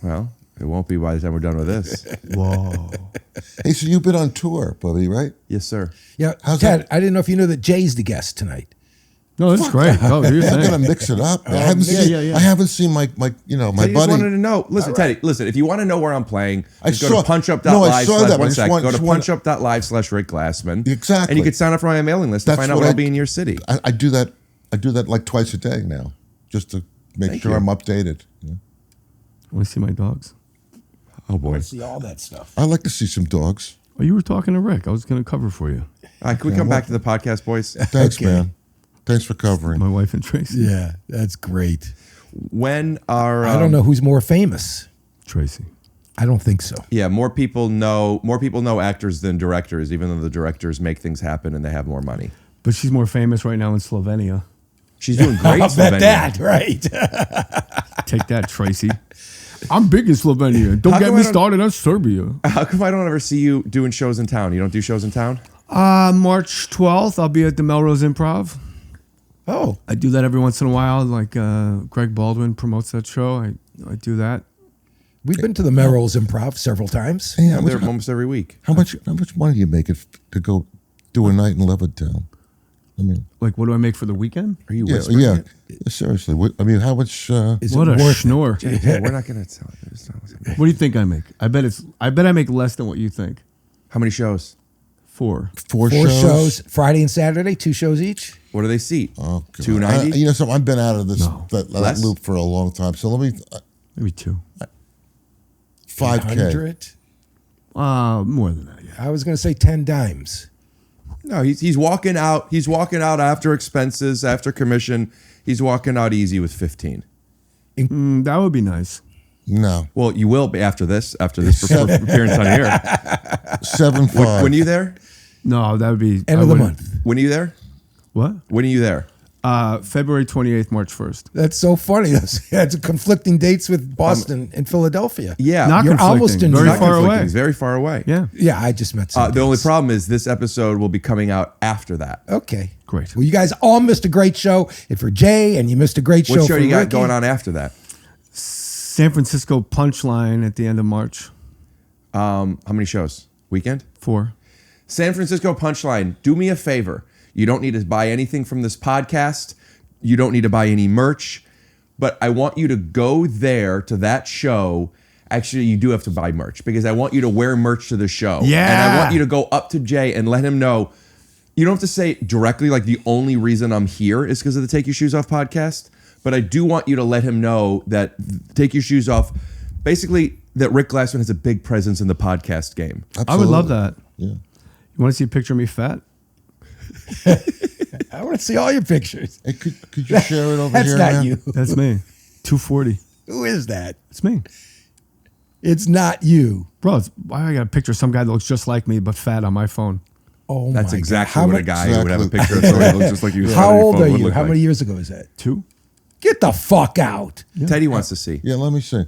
Well, it won't be by the time we're done with this. Whoa. Hey, so you've been on tour, buddy, right? Yes, sir. Yeah, How's Ted, that? I didn't know if you knew that Jay's the guest tonight. No, that's great. Oh, do your I'm thing. gonna mix it up. I haven't seen my Teddy buddy. just wanted to know. Listen, Teddy, if you want to know where I'm playing, I just go saw- to punchup.live. No, I saw that, but I One just sec. want- Go to just want- punchup.live/Rick Glassman. Exactly. And you can sign up for my mailing list to That's find out what when I- I'll be in your city. I do that. I do that like twice a day now, just to make Thank sure you. I'm updated. Yeah. I want to see my dogs. Oh, boy. See all that stuff. I like to see some dogs. Oh, you were talking to Rick. I was going to cover for you. All right, can we come back to the podcast, boys? Thanks, man. Thanks for covering. My wife and Tracy. Yeah, that's great. When are I don't know who's more famous. Tracy. I don't think so. Yeah, more people know actors than directors, even though the directors make things happen and they have more money. But she's more famous right now in Slovenia. She's doing great. I'll bet Slovenia. that, right? Take that, Tracy. I'm big in Slovenia. Don't How get come me I don't- started on Serbia. How come I don't ever see you doing shows in town? You don't do shows in town? March 12th, I'll be at the Melrose Improv. Oh, I do that every once in a while. Like Greg Baldwin promotes that show. I do that. we've been to the Melrose Improv several times. Hey, I'm there almost every week. how much money do you make to go do a night in Levittown? I mean, Like, what do I make for the weekend? Are you yeah, whispering? yeah. Seriously, how much? Is What it a worth schnorr. Yeah, we're not going to tell you. What do you think I make? I bet I make less than what you think. How many shows? 4. Four four shows? shows, Friday and Saturday, 2 shows each? What do they seat? Oh, God. 290? You know something? I've been out of this No. that Less? loop for a long time. So let me Maybe 2. 5K. 100? More than that, yeah. I was going to say 10 dimes. No, he's walking out. He's walking out after expenses, after commission. He's walking out easy with 15. That would be nice. No, Well, you will be after this appearance on here. 7.5. When are you there? No, that would be End of the month. When are you there? What? When are you there? February 28th, March 1st. That's so funny. That's conflicting dates with Boston and Philadelphia. Yeah. Not You're almost in very Not far Conflicting. away. It's very far away. Yeah. Yeah, I just met some The only dates. problem is this episode will be coming out after that. Okay. Great. Well, you guys all missed a great show. And for Jay, and you missed a great show What show for you got Ricky. going on after that? San Francisco Punchline at the end of March. How many shows? Weekend? 4. San Francisco Punchline, do me a favor. You don't need to buy anything from this podcast. You don't need to buy any merch. But I want you to go there to that show. Actually, you do have to buy merch because I want you to wear merch to the show. Yeah. And I want you to go up to Jay and let him know. You don't have to say directly, like, the only reason I'm here is because of the Take Your Shoes Off podcast. But I do want you to let him know that Take Your Shoes Off, basically, that Rick Glassman has a big presence in the podcast game. Absolutely. I would love that. Yeah. You want to see a picture of me fat? I want to see all your pictures. Hey, could you share it over That's here? not man? you. That's me. 240. Who is that? It's me. It's not you. Bro, why I got a picture of some guy that looks just like me but fat on my phone? Oh That's my exactly God. How what a many- guy who would have a Exactly. picture of someone who looks just like you. How old are you? How many years ago is that? 2? Get the fuck out. Teddy wants to see. Yeah, let me see.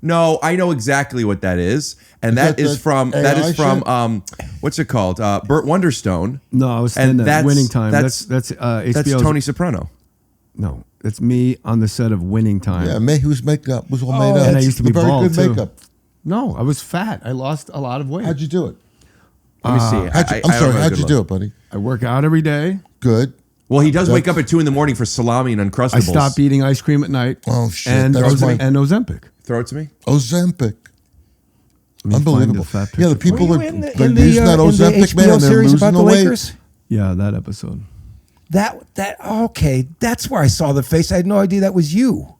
No, I know exactly what that is, and that that is the from AI shit? What's it called? Burt Wonderstone. No, I was And saying that that's- Winning Time. that's- That's HBO's. That's Tony Soprano. No, it's me on the set of Winning Time. Yeah, whose makeup was all made up. And I used to be very bald, good too. makeup. No, I was fat. I lost a lot of weight. How'd you do it? Let me see. I'm I don't sorry. know How'd good you look. do it, buddy? I work out every day. Good. Well, he does wake up at 2 a.m. for salami and Uncrustables. I stopped eating ice cream at night. Oh, shit. And, That was and Ozempic. Throw it to me. Ozempic. Let me Unbelievable. find the fat Yeah, the picture. people Were are you in they're the using that in the Ozempic, man, HBO and they're series losing about the the weight. Lakers? Yeah, that episode. That okay. That's where I saw the face. I had no idea that was you.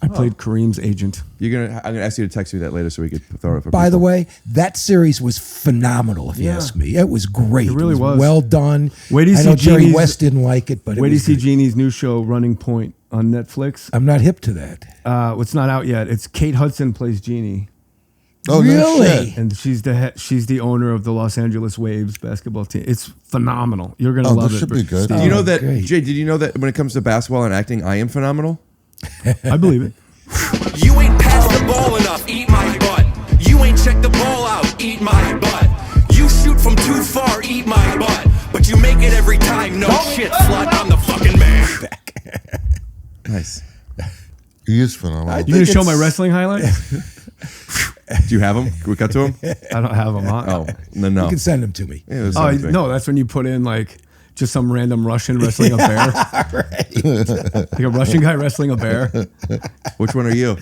I played Kareem's agent. I'm gonna ask you to text me that later so we could throw it. For By the people. way, that series was phenomenal. If you Yeah. ask me, it was great. It really was. well done. Wait till you I know see Jerry Jeannie's- West didn't like it, but Wait it till you was see good. Jeannie's new show, Running Point, on Netflix. I'm not hip to that. It's not out yet. It's Kate Hudson plays Jeannie, Oh, no Really? shit. and she's the owner of the Los Angeles Waves basketball team. It's phenomenal. You're gonna Oh, love this it. should be good. Steve. Do you know that, great. Jay? Did you know that when it comes to basketball and acting, I am phenomenal? I believe it. You ain't passed the ball enough, eat my butt. You ain't checked the ball out, eat my butt. You shoot from too far, eat my butt. But you make it every time, no shit, slut, I'm the fucking man. Nice. He is phenomenal. You gonna show my wrestling highlights? Do you have them? Can we cut to them? I don't have them on. Oh, no. You can send them to me. Yeah, it was Oh something. no, that's when you put in like just some random Russian wrestling a bear. Like a Russian guy wrestling a bear. Which one are you?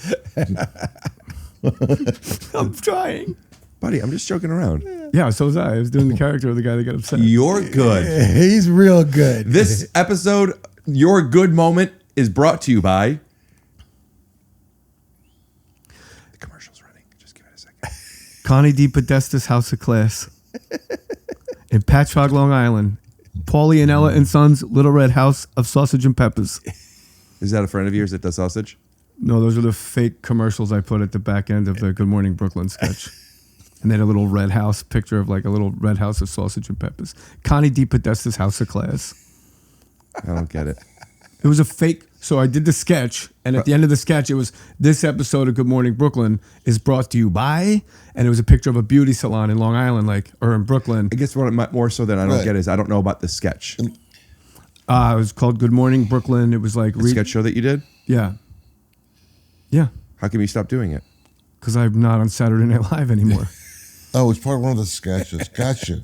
I'm trying. Buddy, I'm just joking around. Yeah, so was I. I was doing the character of the guy that got upset. You're good. He's real good. This episode, Your Good Moment, is brought to you by... The commercial's running. Just give it a second. Connie D. Podesta's House of Class. In Patchogue, Long Island. Paulie and Ella and Sons Little Red House of Sausage and Peppers. Is that a friend of yours that does sausage? No, those are the fake commercials I put at the back end of the Good Morning Brooklyn sketch. And they had a little red house, picture of like a little red house of sausage and peppers. Connie D. Podesta's House of Class. I don't get it. It was a fake. So I did the sketch, and at the end of the sketch, it was this episode of Good Morning Brooklyn is brought to you by, and it was a picture of a beauty salon in Long Island, or in Brooklyn. I guess what more so than I don't get is I don't know about the sketch. It was called Good Morning Brooklyn. It was like The sketch show that you did? Yeah. Yeah. How come you stopped doing it? Because I'm not on Saturday Night Live anymore. Oh, it's part of one of the sketches. Gotcha.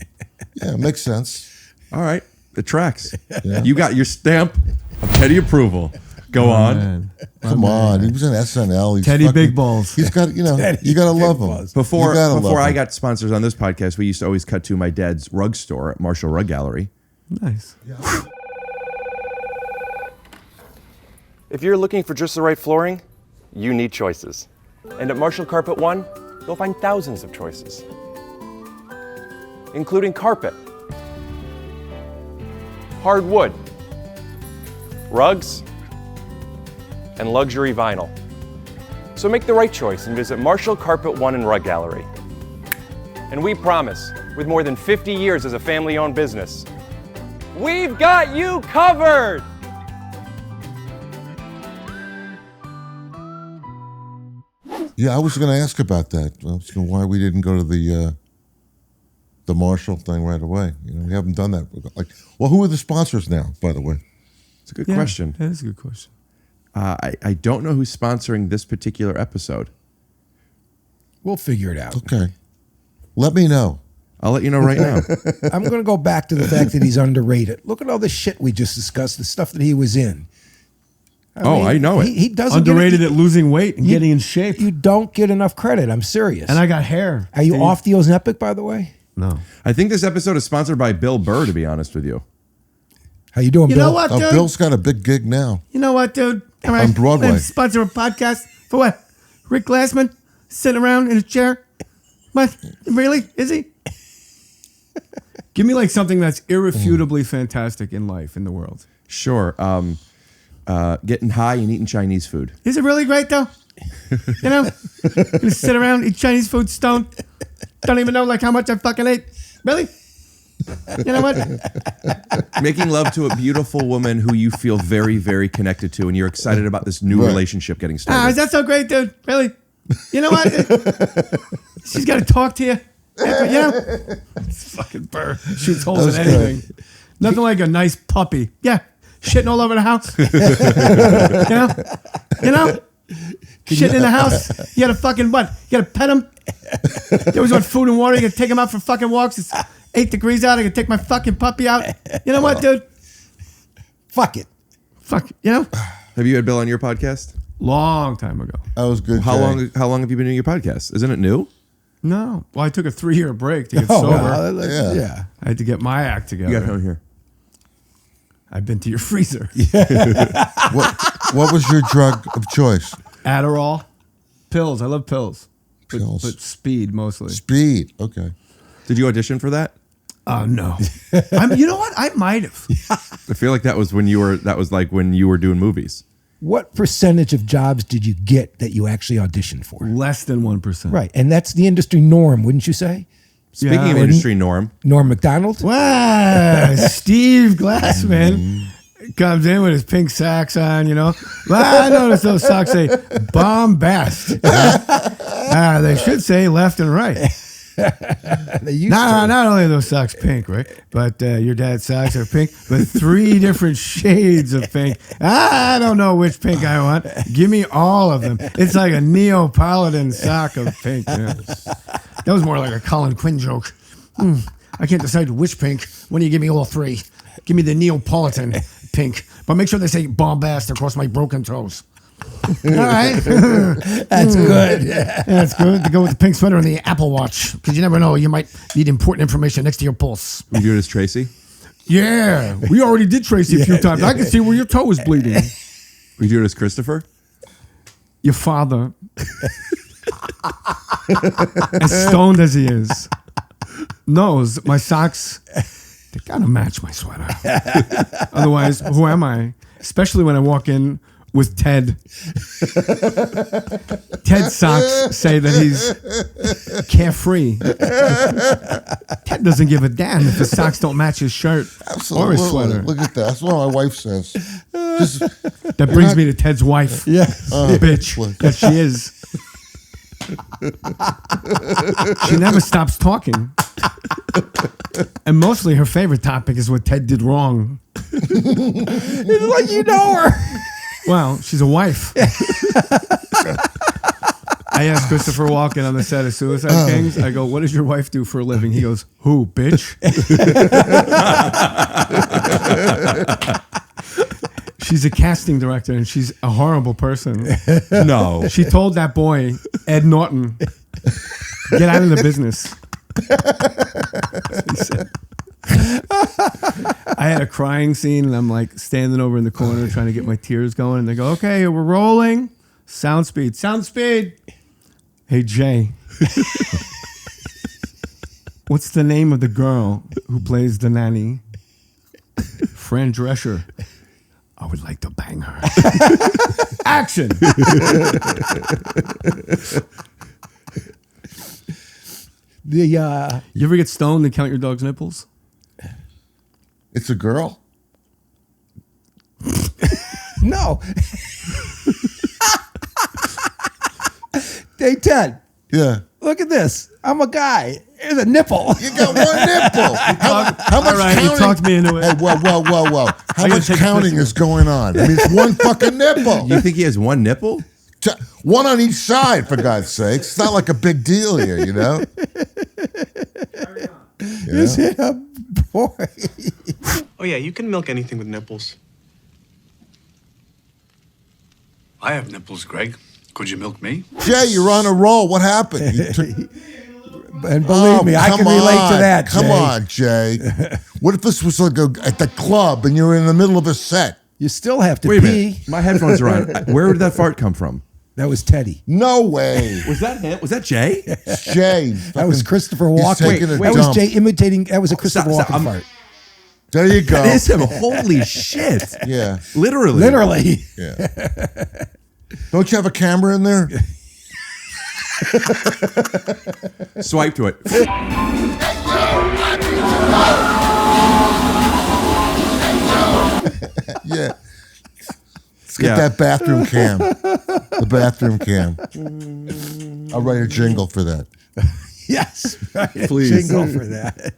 Yeah, makes sense. All right. It tracks. Yeah. You got your stamp of Teddy approval. Go on. Man. Come on. He was in SNL. He's Teddy fucking- Big Balls. He's got, you got to love him. Before You gotta love I him. got sponsors on this podcast, we used to always cut to my dad's rug store at Marshall Rug Gallery. Nice. If you're looking for just the right flooring, you need choices. And at Marshall Carpet One, you'll find thousands of choices, including carpet, hardwood, rugs, and luxury vinyl. So make the right choice and visit Marshall Carpet One and Rug Gallery. And we promise, with more than 50 years as a family-owned business, we've got you covered! Yeah, I was going to ask about that. I was going why we didn't go to the Marshall thing right away. You know, we haven't done that. Like, well, who are the sponsors now? By the way, it's a good question. That is a good question. I don't know who's sponsoring this particular episode. We'll figure it out. Okay, let me know. I'll let you know right now. I'm going to go back to the fact that he's underrated. Look at all the shit we just discussed, the stuff that he was in. I know it. He doesn't underrated at losing weight and getting in shape. You don't get enough credit. I'm serious. And I got hair. Are you off the Ozempic, by the way? No. I think this episode is sponsored by Bill Burr, to be honest with you. How you doing, You Bill? know what, dude? Bill's got a big gig now. You know what, dude? All right. On Broadway. Sponsor a podcast for what? Rick Glassman sitting around in a chair? What? Really? Is he? Give me like something that's irrefutably fantastic in life, in the world. Sure. Getting high and eating Chinese food. Is it really great though? You know, you sit around, eat Chinese food, stoned. Don't even know like how much I fucking ate. Really? You know what? Making love to a beautiful woman who you feel very, very connected to, and you're excited about this new relationship getting started. Is that so great, dude? Really? You know what? She's got to talk to you. You know? It's fucking Burr. Shoots holes in anything. Nothing like a nice puppy. Yeah. Shitting all over the house. You know? Shitting in the house. You gotta fucking what? You gotta pet him. You always want food and water. You gotta take him out for fucking walks. It's 8 degrees out. I can take my fucking puppy out. You know what, dude? Fuck it. Fuck. You know? Have you had Bill on your podcast? Long time ago. That was good. How long have you been doing your podcast? Isn't it new? No. Well, I took a 3-year break to get Oh, sober. wow. Yeah. I had to get my act together. You got him here. I've been to your freezer. What was your drug of choice? Adderall. Pills. I love pills. Pills. But speed mostly. Speed. Okay. Did you audition for that? No. You know what? I might have. I feel like that was when you were doing movies. What percentage of jobs did you get that you actually auditioned for? Less than 1%. Right. And that's the industry norm, wouldn't you say? Speaking of industry norm. Norm Macdonald? Wow. Steve Glassman comes in with his pink socks on, you know. Well, I noticed those socks say bombast. They should say left and right. Not only are those socks pink, right? But your dad's socks are pink, but 3 different shades of pink. I don't know which pink I want. Give me all of them. It's like a Neapolitan sock of pink. Yeah. That was more like a Colin Quinn joke. I can't decide which pink. When you give me all 3, give me the Neapolitan pink. But make sure they say bombast across my broken toes. All right. That's good. Yeah, that's good to go with the pink sweater and the Apple Watch, because you never know, you might need important information next to your pulse. You do it as Tracy? Yeah, we already did Tracy a few times. I can see where your toe is bleeding. We do it as Christopher? Your father, as stoned as he is, knows my socks, they gotta match my sweater. Otherwise, who am I? Especially when I walk in with Ted. Ted's socks say that he's carefree. Ted doesn't give a damn if his socks don't match his shirt or his sweater. Look at that. That's what my wife says. That brings me to Ted's wife. Yeah. Bitch. That she is. She never stops talking. And mostly her favorite topic is what Ted did wrong. It's like you know her. Well, she's a wife. I asked Christopher Walken on the set of Suicide Kings, I go, what does your wife do for a living? He goes, who, bitch? She's a casting director and she's a horrible person. No. She told that boy, Ed Norton, get out of the business. He said. I had a crying scene and I'm like standing over in the corner trying to get my tears going, and they go, okay, we're rolling. Sound speed. Hey, Jay. What's the name of the girl who plays the nanny? Fran Drescher. I would like to bang her. Action. The You ever get stoned and count your dog's nipples? It's a girl. no. Hey Ted, Yeah. look at this. I'm a guy. Here's a nipple. You got one nipple. How much All right, counting? you talked me into it. Hey, whoa. How I gotta much take a counting picture. is going on? I mean, it's one fucking nipple. You think he has one nipple? One on each side, for God's sakes. It's not like a big deal here, you know? This hit a boy. Oh, yeah, you can milk anything with nipples. I have nipples, Greg. Could you milk me? Jay, you're on a roll. What happened? You took- And believe me, I come can relate to on. that. Come Jay. on, Jay. What if this was like at the club and you're in the middle of a set? You still have to Wait a pee. minute. My headphones are on. Where did that fart come from? That was Teddy. No way. Was that him? Was that Jay? It's Jay. That was Christopher He's Walken. taking a That was dump. Jay imitating. That was a Christopher Stop, Walken stop. fart. There you go. That is him. Holy shit. Yeah. Literally. Literally. Yeah. Don't you have a camera in there? Swipe to it. Yeah. Let's get that bathroom cam. The bathroom cam. I'll write a jingle for that. Yes, right. Please. Jingle for that.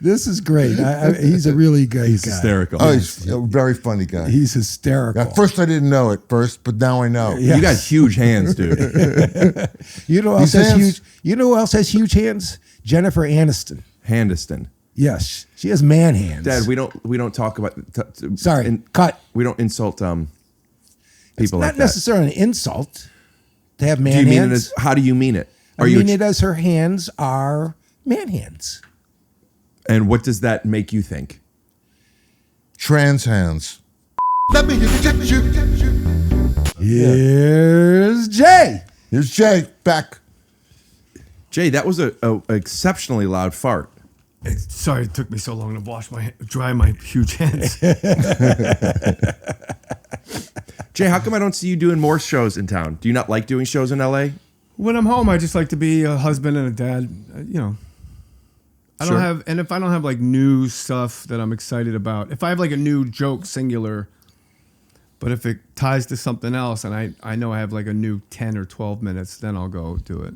This is great. He's a really great He's guy. hysterical. Oh, he's a very funny guy. He's hysterical. At first, I didn't know it first, but now I know. Yeah. You got huge hands, dude. You know who else These has hands- huge? You know who else has huge hands? Jennifer Aniston. Handiston. Yes, she has man hands. Dad, we don't talk about. Sorry, cut. We don't insult It's people not like that. necessarily an insult to have man Do you mean it hands. as? How do you mean it? I mean it as her hands are man hands. And what does that make you think? Trans hands. Let me check you. Here's Jay. Here's Jay back. Jay, that was a exceptionally loud fart. Sorry it took me so long to dry my huge hands. Jay, how come I don't see you doing more shows in town? Do you not like doing shows in LA? When I'm home, I just like to be a husband and a dad. You know, I Sure. don't have, and if I don't have like new stuff that I'm excited about, if I have like a new joke singular, but if it ties to something else and I know I have like a new 10 or 12 minutes, then I'll go do it.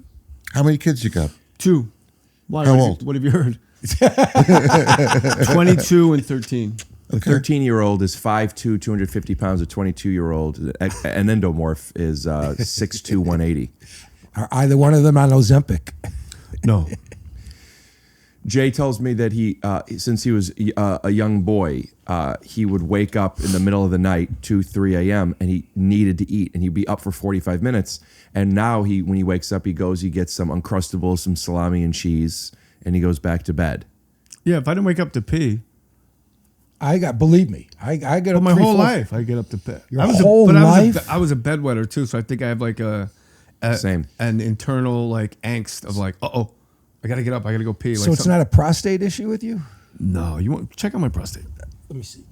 How many kids you got? 2. Why? How What have you- old? What have you heard? 22 and 13. A 13-year-old is 5'2", 250 pounds. A 22-year-old, an endomorph, is 6'2", 180. Are either one of them on Ozempic? No. Jay tells me that he, since he was a young boy, he would wake up in the middle of the night, 2, 3 a.m., and he needed to eat, and he'd be up for 45 minutes. And now when he wakes up, he gets some Uncrustables, some salami and cheese, and he goes back to bed. Yeah, if I didn't wake up to pee. Believe me, I get But up my 3, whole 4 life, I get up to pee. Your whole life? I was a bedwetter too, so I think I have like Same. an internal like angst of like, I gotta get up, I gotta go pee. So like it's not a prostate issue with you? No, you want check out my prostate. Let me see.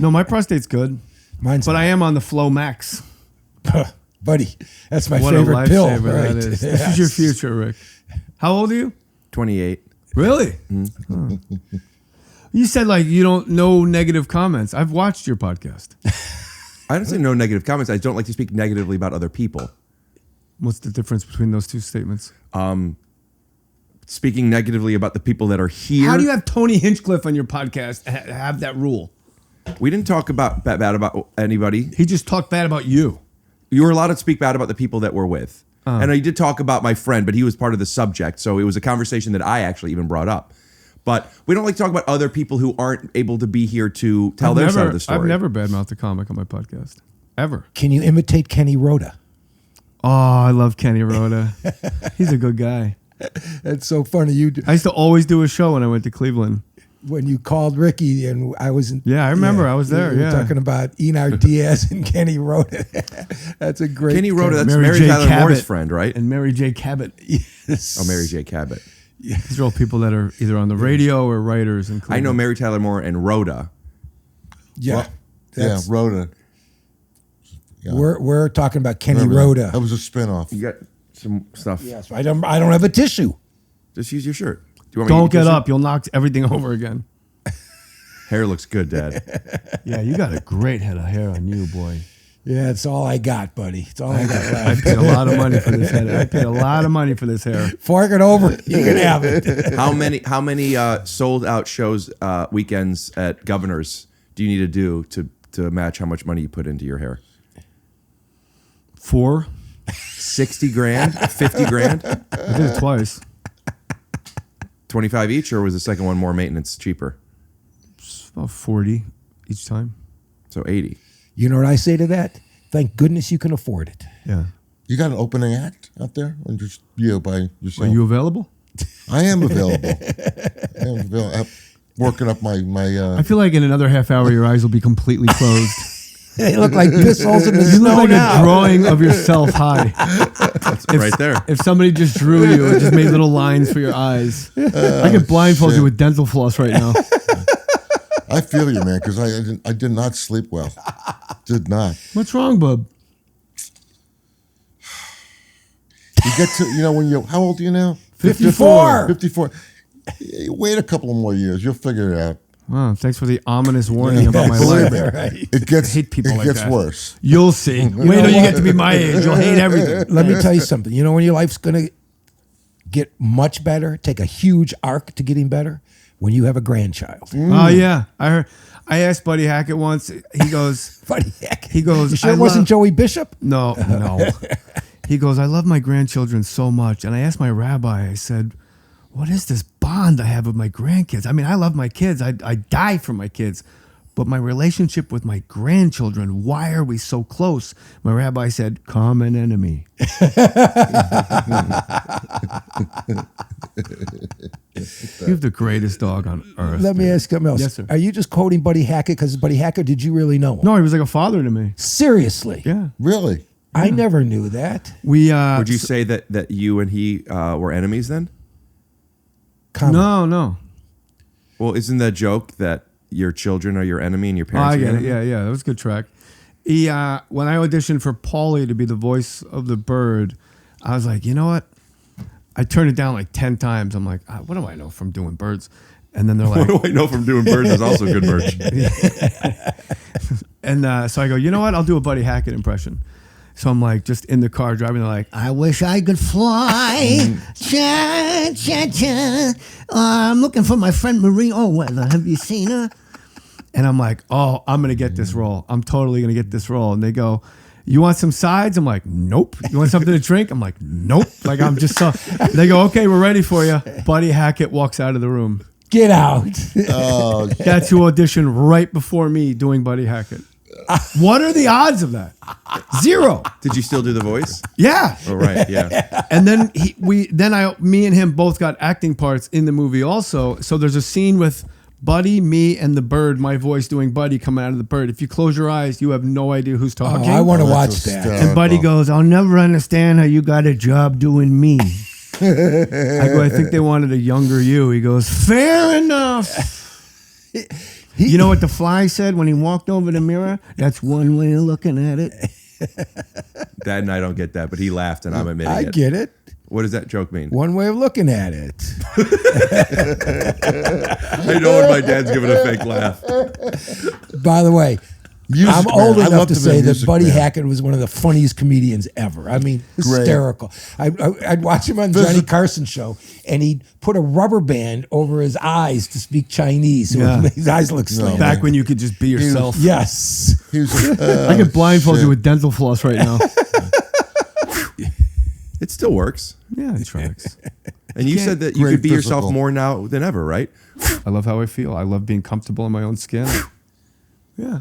No, my prostate's good. Mine's but I am on the Flow Max. Buddy, that's my What favorite a pill. lifesaver Right? that is. This is your future, Rick. How old are you? 28. Really? Huh. You said like you don't know negative comments. I've watched your podcast. I don't say no negative comments. I don't like to speak negatively about other people. What's the difference between those two statements? Speaking negatively about the people that are here. How do you have Tony Hinchcliffe on your podcast and have that rule? We didn't talk bad about anybody. He just talked bad about you. You were allowed to speak bad about the people that we're with. And I did talk about my friend, but he was part of the subject. So it was a conversation that I actually even brought up. But we don't like to talk about other people who aren't able to be here to tell their side of the story. I've never badmouthed a comic on my podcast. Ever. Can you imitate Kenny Rhoda? Oh, I love Kenny Rhoda. He's a good guy. That's so funny. I used to always do a show when I went to Cleveland. When you called Ricky and I was in. Yeah, I remember. I was there. We were Yeah. talking about Enar Diaz and Kenny Rhoda. That's a great. Kenny Rhoda, that's Mary J. Tyler Moore's Cabot. friend, right? And Mary J. Cabot. Yes. Oh, Mary J. Cabot. These are all people that are either on the radio or writers in I Cleveland. know Mary Tyler Moore and Rhoda. Yeah. Well, yeah, Rhoda. Yeah. We're talking about Kenny Remember that? Rhoda. That was a spinoff. You got some stuff. Yes, I don't have a tissue. Just use your shirt. Do you want me to Don't eat your get shirt? up. You'll knock everything over again. Hair looks good, Dad. Yeah, you got a great head of hair on you, boy. Yeah, it's all I got, buddy. It's all I got I left. paid a lot of money for this head. I paid a lot of money for this hair. Fork it over. You can have it. How many sold out shows weekends at Governor's do you need to do to match how much money you put into your hair? 4. 60 grand? 50 grand? I did it twice. 25 each, or was the second one more maintenance, cheaper? It's about 40 each time. So 80. You know what I say to that? Thank goodness you can afford it. Yeah. You got an opening act out there, or just you by yourself? Are you available? I am available. I'm working up my. I feel like in another half hour your eyes will be completely closed. They look like piss holes in the You snow look like now. a drawing of yourself high. That's right there. If somebody just drew you and just made little lines for your eyes, I could blindfold you with dental floss right now. I feel you, man, because I did not sleep well. Did not. What's wrong, bub? You get to, when you, how old are you now? 54. 54. Wait a couple more years. You'll figure it out. Wow, thanks for the ominous warning about my Believe life. me, Right. It gets, I hate people it like gets that. worse. You'll see. Wait till you get to be my age. You'll hate everything. Let me tell you something. You know when your life's going to get much better, take a huge arc to getting better? When you have a grandchild. Oh, yeah. I asked Buddy Hackett once. He goes, Buddy Hackett. He goes, You sure it wasn't Joey Bishop? No. He goes, I love my grandchildren so much. And I asked my rabbi, I said, what is this bond I have with my grandkids? I mean, I love my kids. I die for my kids. But my relationship with my grandchildren, why are we so close? My rabbi said, common enemy. You have the greatest dog on earth. Let me ask something else. Yes, sir. Are you just quoting Buddy Hackett because Buddy Hackett, did you really know him? No, he was like a father to me. Seriously? Yeah. Really? I never knew that. Would you say that you and he were enemies then? No. Well, isn't the joke that your children are your enemy and your Oh, parents I are your get it. enemy? Yeah. That was a good track. He, when I auditioned for Paulie to be the voice of the bird, I was like, you know what? I turned it down like 10 times. I'm like, what do I know from doing birds? And then they're like, What do I know from doing birds is also good merch. And so I go, you know what? I'll do a Buddy Hackett impression. So I'm like, just in the car driving. They're like, I wish I could fly. Cha, cha, cha. I'm looking for my friend Marie Allweather. Have you seen her? and I'm like, oh, I'm going to get this role. I'm totally going to get this role. And they go, you want some sides? I'm like, nope. You want something to drink? I'm like, nope. Like, I'm just so. They go, okay, we're ready for you. Buddy Hackett walks out of the room. Get out. Oh, That's who auditioned right before me doing Buddy Hackett. What are the odds of that? 0. Did you still do the voice? Yeah. Oh, right. Yeah. And then me and him both got acting parts in the movie also. So there's a scene with Buddy, me, and the bird, my voice doing Buddy coming out of the bird. If you close your eyes, you have no idea who's talking. I want to watch that. And Buddy goes, I'll never understand how you got a job doing me. I go, I think they wanted a younger you. He goes, fair enough. You know what the fly said when he walked over the mirror? That's one way of looking at it. Dad and I don't get that, but he laughed, and I'm admitting it. I get it. What does that joke mean? One way of looking at it. I know when my dad's giving a fake laugh. By the way, Music I'm Man. old I enough love to to be say a that Music Buddy Man. Hackett was one of the funniest comedians ever. I mean, hysterical. I'd watch him on Johnny Carson show, and he'd put a rubber band over his eyes to speak Chinese, so Yeah. his eyes look slanted. Back when you could just be yourself. Yes. He was, I could blindfold you with dental floss right now. It still works. Yeah, it tracks. And you said that you Great could be yourself physical. more now than ever, right? I love how I feel. I love being comfortable in my own skin. Yeah.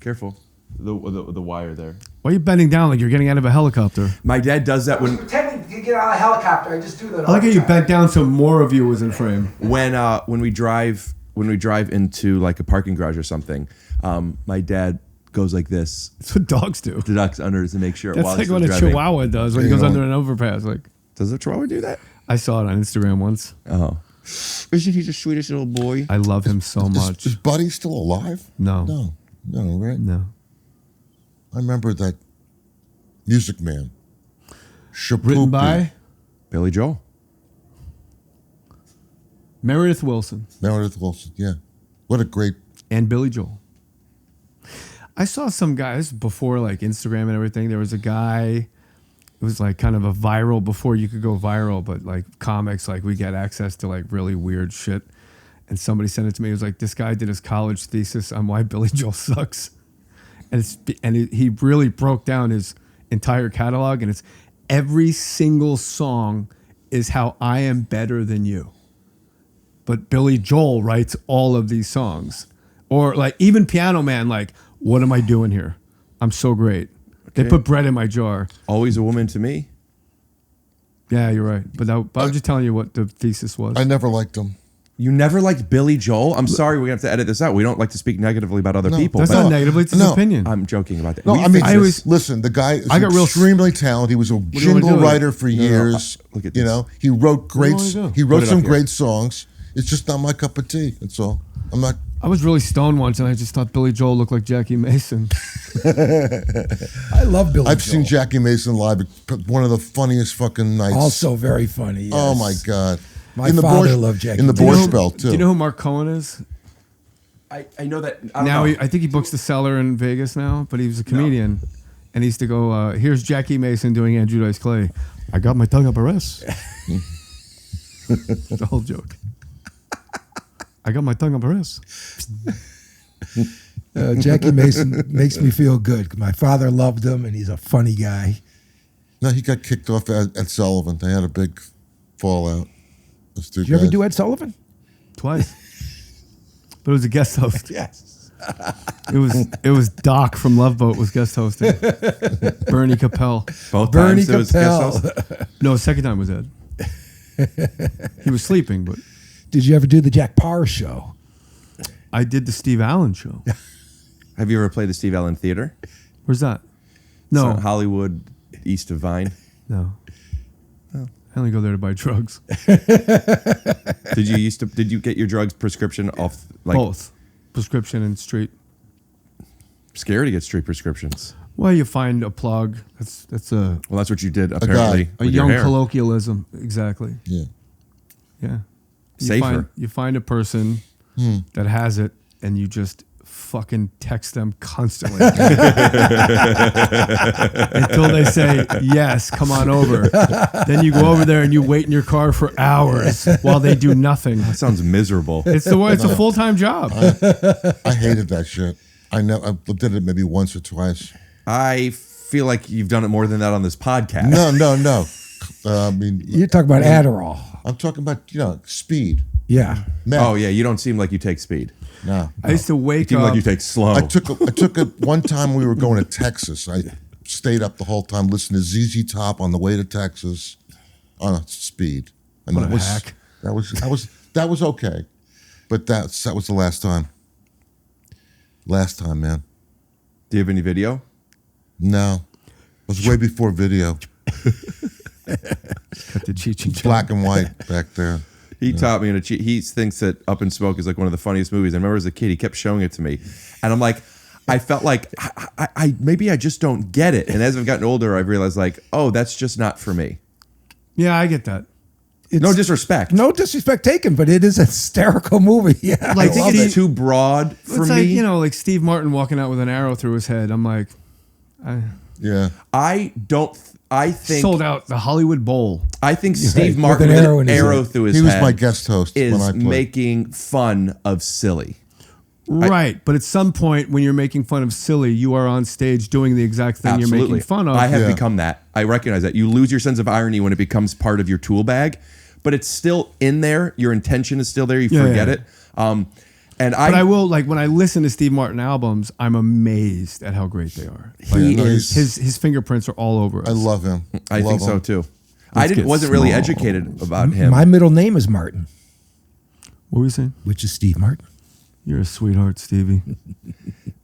Careful. The wire there. Why are you bending down like you're getting out of a helicopter? My dad does that when Pretending to get out of a helicopter. I just do that. I like how you bent down so more of you was in frame. when we drive into like a parking garage or something. My dad goes like this. That's what dogs do. The ducks under to make sure. That's while like he's what a driving. chihuahua does when he goes under an overpass. Like, Does a chihuahua do that? I saw it on Instagram once. Oh. Isn't he the sweetest little boy? I love him so much. is Buddy still alive? No. No, right? No. I remember that Music Man. Written by? Billy Joel. Meredith Wilson. Meredith Wilson, yeah. What a great... And Billy Joel. I saw some guys before like Instagram and everything. There was a guy, it was like kind of a viral before you could go viral, but like comics, like we get access to like really weird shit. And somebody sent it to me. It was like, this guy did his college thesis on why Billy Joel sucks. And he really broke down his entire catalog, and it's every single song is how I am better than you. But Billy Joel writes all of these songs. Or like even Piano Man, like, what am I doing here? I'm so great. Okay. They put bread in my jar. Always a woman to me. Yeah, you're right. But I'm just telling you what the thesis was. I never liked him. You never liked Billy Joel? I'm sorry, we're going to have to edit this out. We don't like to speak negatively about other people. That's not negatively, it's his opinion. I'm joking about that. No, I mean, listen, the guy is extremely talented. He was a jingle writer for years. Look at you know, he wrote great, he wrote some great songs. It's just not my cup of tea. That's all. I'm not. I was really stoned once, and I just thought Billy Joel looked like Jackie Mason. I love Billy Joel. I've seen Jackie Mason live. One of the funniest fucking nights. Also very funny. Yes. Oh my God. My father loved Jackie. In the Borscht Belt too. Do you know who Mark Cohen is? I know that. I think he books the Cellar in Vegas now, but he was a comedian, and he used to go. Here's Jackie Mason doing Andrew Dice Clay. I got my tongue up her ass. It's a whole joke. I got my tongue up her ass. Jackie Mason makes me feel good. My father loved him, and he's a funny guy. No, he got kicked off at Sullivan. They had a big fallout. Did you ever do Ed Sullivan? Twice. But it was a guest host. Yes. It was Doc from Love Boat was guest hosting. Bernie Capel. Both Bernie times it was guest Capel. host? No, second time was Ed. He was sleeping, but Did you ever do the Jack Parr show? I did the Steve Allen show. Have you ever played the Steve Allen Theater? Where's that? No. It's on Hollywood, east of Vine. No. I only go there to buy drugs. Did you get your drugs prescription off both prescription and street? Scary to get street prescriptions. Well, you find a plug. That's what you did apparently. A young colloquialism, exactly. Yeah. Yeah. Safer. You find a person that has it, and you just fucking text them constantly until they say yes, come on over. Then you go over there and you wait in your car for hours while they do nothing. That sounds miserable. It's a full-time job. I hated that shit. I did it maybe once or twice. I feel like you've done it more than that on this podcast. No. I mean, you're talking about Adderall. I'm talking about speed. Yeah. Meth. Oh yeah, you don't seem like you take speed. No. I used to wake you seem up. like you take slow. I took it one time we were going to Texas. I stayed up the whole time listening to ZZ Top on the way to Texas on speed. And What a hack. That was okay. But that was the last time. Last time, man. Do you have any video? No. It was way before video. Got the Cheech and Black and white back there. He taught me to cheat. He thinks that Up in Smoke is like one of the funniest movies. I remember as a kid, he kept showing it to me. And I'm like, I felt like I maybe I just don't get it. And as I've gotten older, I've realized like, oh, that's just not for me. Yeah, I get that. No disrespect. No disrespect taken, but it is a hysterical movie. Yeah, Like, I love It's it. too broad for It's me. like, like Steve Martin walking out with an arrow through his head. I'm like, Yeah. I think sold out the Hollywood Bowl. I think Right, Steve with Martin an with arrow an in his arrow head. through his He was head my guest host when I is played. making fun of silly. Right, but at some point when you're making fun of silly, you are on stage doing the exact thing you're making fun of. I have become that. I recognize that. You lose your sense of irony when it becomes part of your tool bag, but it's still in there. Your intention is still there. You forget it. But I will, like, when I listen to Steve Martin albums, I'm amazed at how great they are. He is. His fingerprints are all over us. I love him. I think so him. too. Let's get wasn't really small. educated about him. My middle name is Martin, What were you saying? which is Steve Martin. You're a sweetheart, Stevie.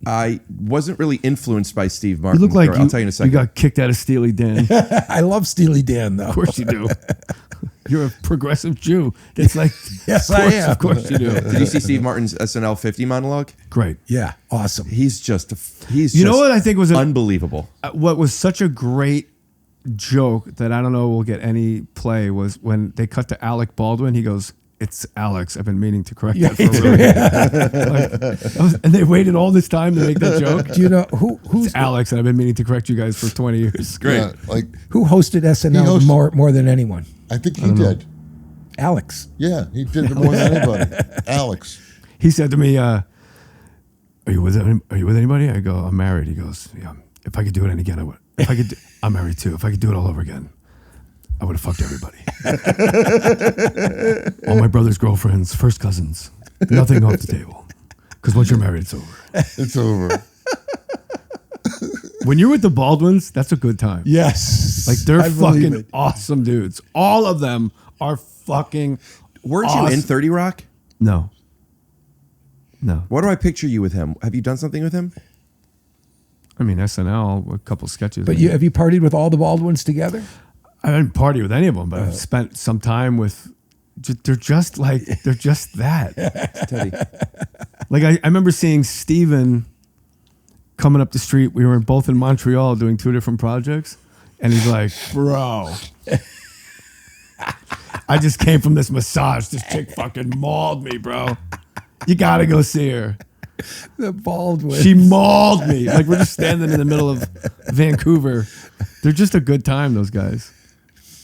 I wasn't really influenced by Steve You Martin. look like I'll tell you in a second. You got kicked out of Steely Dan. I love Steely Dan, though. Of course you do. You're a progressive Jew. It's like, Yes, of course, I am. Of course you do. Did you see Steve Martin's SNL 50 monologue? Great. Yeah, awesome. He's You know what I think was unbelievable. What was such a great joke that I don't know will get any play was when they cut to Alec Baldwin. He goes, "It's Alex. I've been meaning to correct that for a really and they waited all this time to make that joke. Do you know who's it's Alex? And I've been meaning to correct you guys for 20 years. Great. Yeah, like who hosted SNL more than anyone? I think he did. Alex. Yeah, he did it more than anybody. Alex. He said to me, "Are you with anybody?" I go, "I'm married." He goes, "Yeah. If I could do it again, I would. If I could, I'm married too. If I could do it all over again, I would have fucked everybody. All my brother's girlfriends, first cousins, nothing off the table. Because once you're married, it's over. It's over." When you're with the Baldwins, that's a good time. Yes. Like they're I believe fucking it. awesome dudes. All of them are fucking Weren't awesome. you in 30 Rock? No. What do I picture you with him? Have you done something with him? I mean, SNL, a couple sketches. But have you partied with all the Baldwins together? I didn't party with any of them, but I've spent some time with. They're just that. Teddy. Like I remember seeing Steven coming up the street. We were both in Montreal doing 2 different projects, and he's like, "Bro, I just came from this massage. This chick fucking mauled me, bro. You gotta go see her." The Baldwins. She mauled me. Like we're just standing in the middle of Vancouver. They're just a good time, those guys.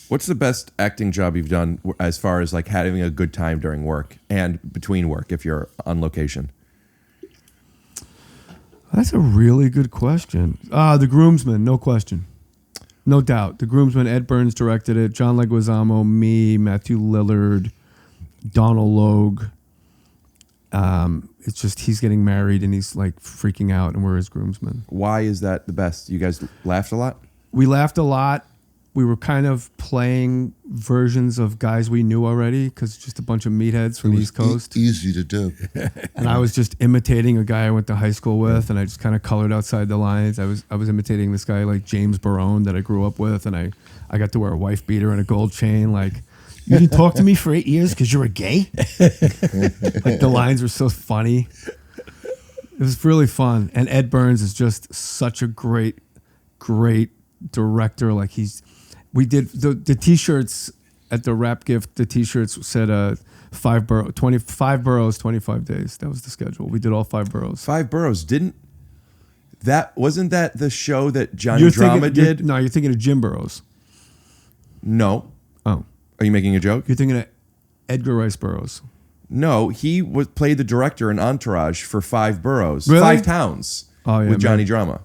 What's the best acting job you've done as far as like having a good time during work and between work if you're on location? That's a really good question. The Groomsmen, no question. No doubt. The Groomsmen, Ed Burns directed it. John Leguizamo, me, Matthew Lillard, Donald Logue. It's just he's getting married and he's like freaking out and we're his groomsmen. Why is that the best? You guys laughed a lot? We laughed a lot. We were kind of playing versions of guys we knew already because just a bunch of meatheads from the East Coast. Easy to do. And I was just imitating a guy I went to high school with, and I just kind of colored outside the lines. I was imitating this guy like James Barone that I grew up with, and I got to wear a wife beater and a gold chain. Like, "You didn't talk to me for 8 years because you were gay?" like the lines were so funny. It was really fun. And Ed Burns is just such a great director. Like we did the t-shirts at the Rap Gift. The t-shirts said 25 boroughs, 25 days. That was the schedule. We did all 5 boroughs. 5 boroughs. Wasn't that the show that Johnny Drama did? No, you're thinking of Jim Burrows. No. Oh. Are you making a joke? You're thinking of Edgar Rice Burroughs. No, he played the director in Entourage for 5 boroughs. Really? 5 towns. Oh, yeah, with Johnny Drama.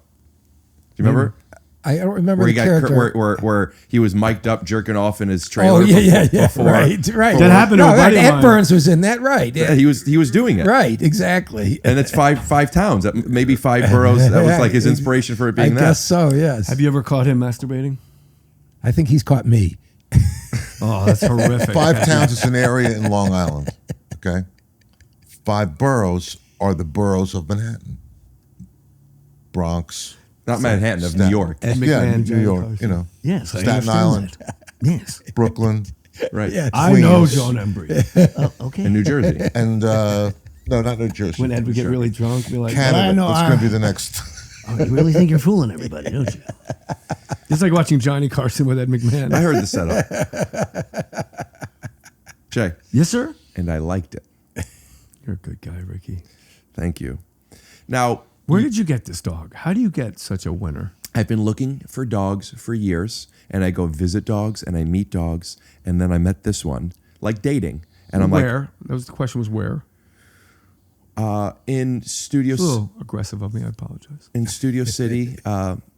Do you remember? I don't remember where the he character. where he was mic'd up jerking off in his trailer. Oh yeah, before, right. That happened to a buddy of Ed mine. Burns was in that, right? Yeah, he was doing it. Right, exactly. And it's five towns, maybe 5 boroughs. That was like his inspiration for it being I guess so. Yes. Have you ever caught him masturbating? I think he's caught me. Oh, that's horrific. 5 towns is an area in Long Island. Okay, 5 boroughs are the boroughs of Manhattan, Bronx. Not Manhattan, of New York. Ed McMahon, Yeah, New Johnny York. Carson. You know, Yes, I Staten understand Island, that. Yes. Brooklyn, Right. Yes. I know Joan Embry. Oh, okay. In New Jersey. and no, not New Jersey. When Ed would get really drunk, be like, Canada. I know, That's going to be the next. Oh, you really think you're fooling everybody, don't you? it's like watching Johnny Carson with Ed McMahon. I heard the setup. Jay. Yes, sir. And I liked it. You're a good guy, Ricky. Thank you. Now, where did you get this dog? How do you get such a winner? I've been looking for dogs for years, and I go visit dogs and I meet dogs, and then I met this one, like dating. And I'm where? That was the question. Was where? In Studio. It's a little aggressive of me. I apologize. In Studio City,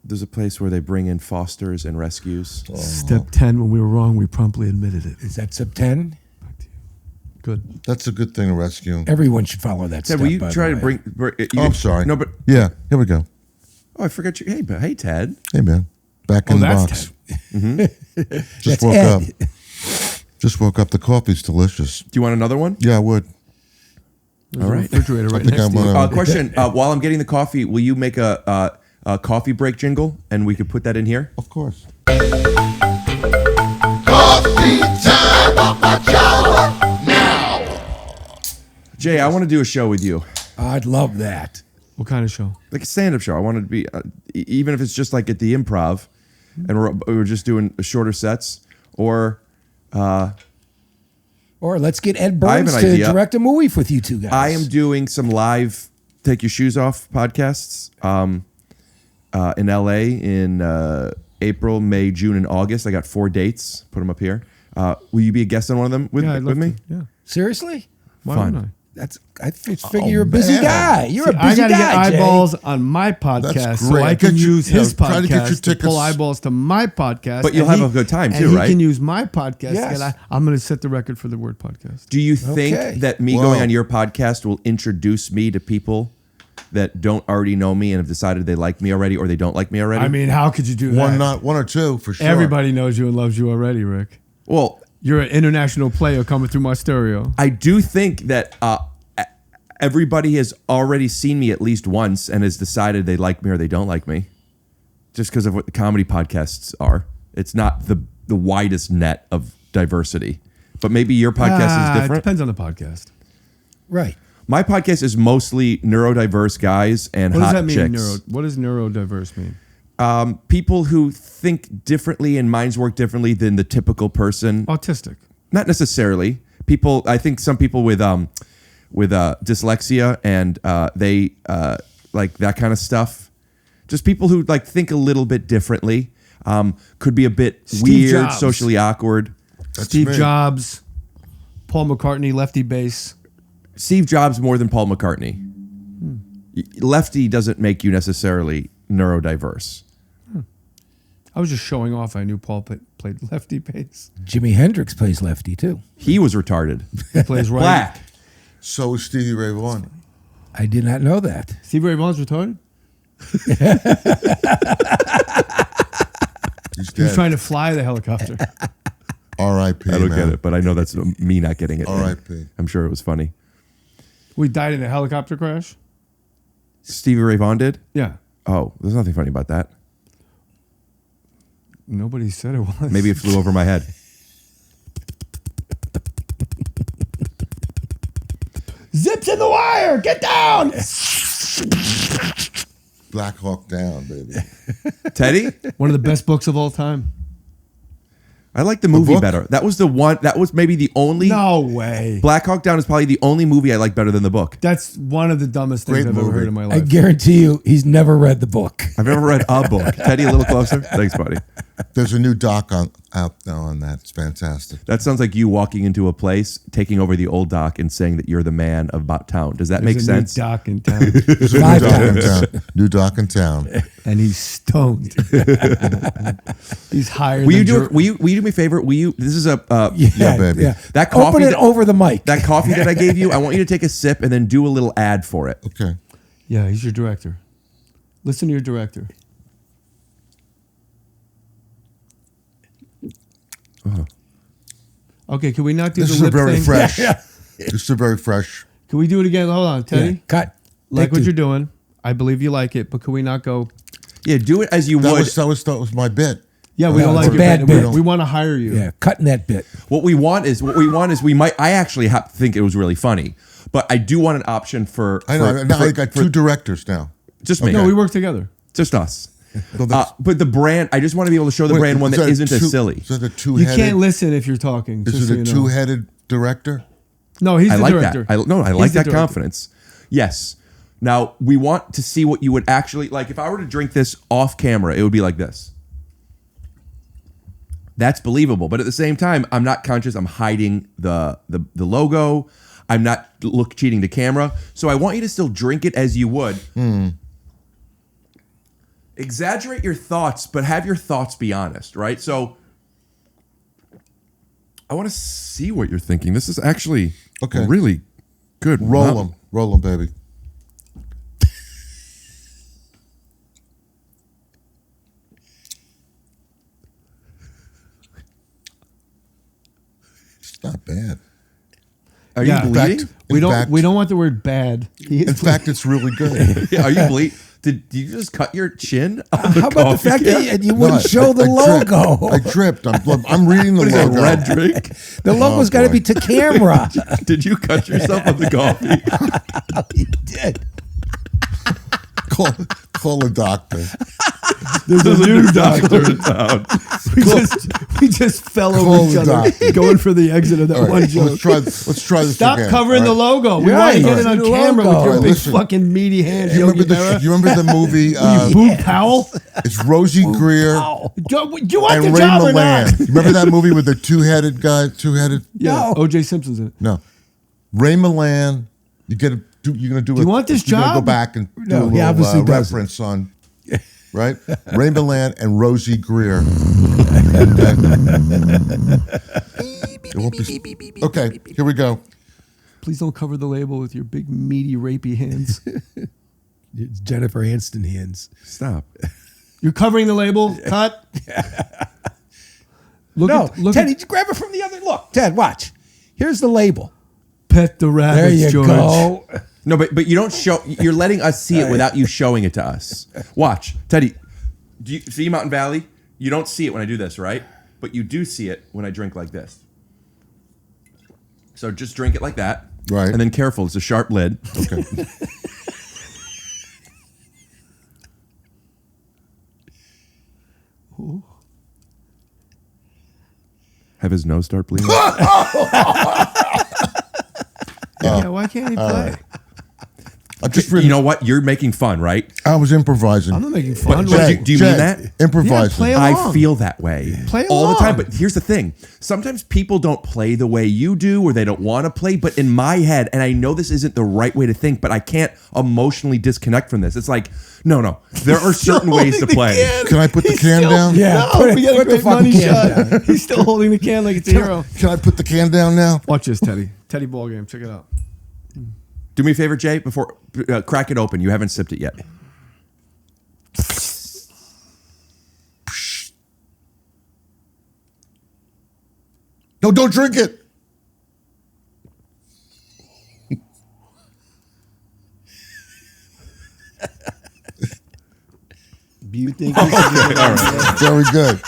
there's a place where they bring in fosters and rescues. Step 10. When we were wrong, we promptly admitted it. Is that step 10? Good. That's a good thing to rescue. Everyone should follow that Ted, step. will you by try the to way. bring I'm sorry. No, but yeah, here we go. Oh, I forgot you. Hey, Ted. Hey, man. Back in the box. Just woke up. Just woke up. The coffee's delicious. Do you want another one? Yeah, I would. There's All a right. refrigerator right I think next I'm to you. gonna- Question: while I'm getting the coffee, will you make a coffee break jingle, and we could put that in here? Of course. Coffee time, now. Jay, I want to do a show with you. I'd love that. What kind of show? Like a stand-up show. I want it to be, even if it's just like at the Improv, and we're just doing shorter sets, or let's get Ed I have Burns an to idea. direct a movie with you two guys. I am doing some live Take Your Shoes Off podcasts in LA in April, May, June, and August. I got 4 dates. Put them up here. Will you be a guest on one of them with me? Yeah. Seriously? Why Fun. wouldn't I? I figure you're a busy guy. You're a busy I gotta guy, get Jay. eyeballs on my podcast, That's so great. I can Get you- use his try to get your podcast to pull tickets. eyeballs to my podcast. But you'll and have a good time, and too, he right? can use my podcast. Yes. And I'm going to set the record for the word podcast. Do you think Okay. that me Whoa. going on your podcast will introduce me to people that don't already know me and have decided they like me already or they don't like me already? I mean, how could you do that? One or two for sure. Everybody knows you and loves you already, Rick. well, You're an international player coming through my stereo. I do think that everybody has already seen me at least once and has decided they like me or they don't like me, just because of what the comedy podcasts are. It's not the widest net of diversity, but maybe your podcast is It different. depends on the podcast. Right. My podcast is mostly neurodiverse guys and What does hot that mean? chicks. What does neurodiverse mean? People who think differently and minds work differently than the typical person. Autistic. Not necessarily. People, I think some people with dyslexia and they like that kind of stuff. Just people who like think a little bit differently. Could be a bit Steve weird, Jobs. socially awkward. Steve me. Jobs, Paul McCartney, lefty bass. Steve Jobs more than Paul McCartney. Lefty doesn't make you necessarily neurodiverse. I was just showing off. I knew Paul played lefty bass. Jimi Hendrix plays lefty too. He was retarded. He plays right. Black. So is Stevie Ray Vaughan. I did not know that. Stevie Ray Vaughan's retarded? He's He was dead. trying to fly the helicopter. R.I.P. I don't man. get it, but I know that's me not getting it. R.I.P. I'm sure it was funny. We died in a helicopter crash? Stevie Ray Vaughan did? Yeah. Oh, there's nothing funny about that. Nobody said it was. Maybe it flew over my head. Zips in the wire! Get down! Black Hawk Down, baby. Teddy? One of the best books of all time. I like the movie book? better. That was the one. That was maybe the only. No way. Black Hawk Down is probably the only movie I like better than the book. That's one of the dumbest things Great I've ever movie. heard in my I life. guarantee you, he's never read the book. I've never read a book. Teddy, a little closer. Thanks, buddy. There's a new doc out now on that. It's fantastic. That sounds like you walking into a place, taking over the old doc, and saying that you're the man about town. Does that There's make a sense? new doc in town. There's a new Five doc in times. town. New doc in town. And he's stoned. He's higher Will than you do? Jer- Will you do me a favor? Will you? This is a Yeah, baby. that coffee. Open it over the mic. That coffee that I gave you. I want you to take a sip and then do a little ad for it. Okay. Yeah, he's your director. Listen to your director. Okay, can we not do This the is a lip very thing? fresh. This is a very fresh. Can we do it again? Hold on, Teddy. Yeah, cut. Like Take what two. you're doing. I believe you like it, but can we not go? Yeah, do it as you That would. was my bit. Yeah, we No, don't it's like a your bad bit. bit. We want to hire you. Yeah, cutting that bit. What we want is we might. I actually think it was really funny, but I do want an option for. I know. for- Now for- I got for- two directors now. Just me. No, we work together. Just us. So that's- But the brand, I just want to be able to show the wait, brand one is that a isn't as two- silly. Is that a You two-headed? can't listen if you're talking. Is just it so a you know. two-headed director? No, he's I the like director. that. I He's like the that director. confidence. Yes. Now we want to see what you would actually like. If I were to drink this off camera, it would be like this. That's believable, but at the same time, I'm not conscious. I'm hiding the logo. I'm not cheating the camera. So I want you to still drink it as you would. Exaggerate your thoughts, but have your thoughts be honest, right? So I want to see what you're thinking. This is actually Okay. really good. Roll them, baby. It's not bad. Are Yeah. you In bleeding? We don't want the word bad. In fact, it's really good. Are you bleeding? Did you just cut your chin? On How about the fact that you wouldn't No, show the logo? I dripped. I'm reading the What is that, logo. red drink? The logo's got to boy. be to camera. Did you cut yourself on the coffee? He did. Call a doctor. There's a new doctor in town. We just fell over each other going for the exit of that All right, one joke. Let's try this Stop again. covering the logo. We want to get it on camera with your big fucking meaty hands. You remember the movie? Boo Powell? It's Rosie Greer Do you want and the Ray job or Milland. not? You remember that movie with the two-headed guy? Two-headed? Yeah, O.J. Simpson's in it. No. Ray Milland. You're gonna do. You want this You're gonna job? go back and do No, he a obviously little doesn't. reference on. Right, Ray Milland and Rosie Greer. Okay, here we go. Please don't cover the label with your big, meaty, rapey hands. It's Jennifer Aniston hands. Stop. You're covering the label. Cut. Teddy, grab it from the other. Look, Ted, watch. Here's the label. Pet the rabbits, There you George. go. No, but you don't show. You're letting us see it without you showing it to us. Watch, Teddy. Do you see Mountain Valley? You don't see it when I do this, right? But you do see it when I drink like this. So just drink it like that, right? And then careful, it's a sharp lid. Okay. Have his nose start bleeding. Yeah, why can't he play? I just you know what? You're making fun, right? I was improvising. I'm not making fun. But do you mean that? Improvising. Yeah, play along. I feel that way Play all the time. along. But here's the thing: sometimes people don't play the way you do, or they don't want to play. But in my head, and I know this isn't the right way to think, but I can't emotionally disconnect from this. It's like, no, there are certain ways to play. Can I put the can down? Yeah, No, we got a put the great fucking money can shot. He's still holding the can like it's a hero. Can I put the can down now? Watch this, Teddy. Teddy ball game. Check it out. Do me a favor, Jay. Before crack it open. You haven't sipped it yet. No, don't drink it. Do you think this is Very good.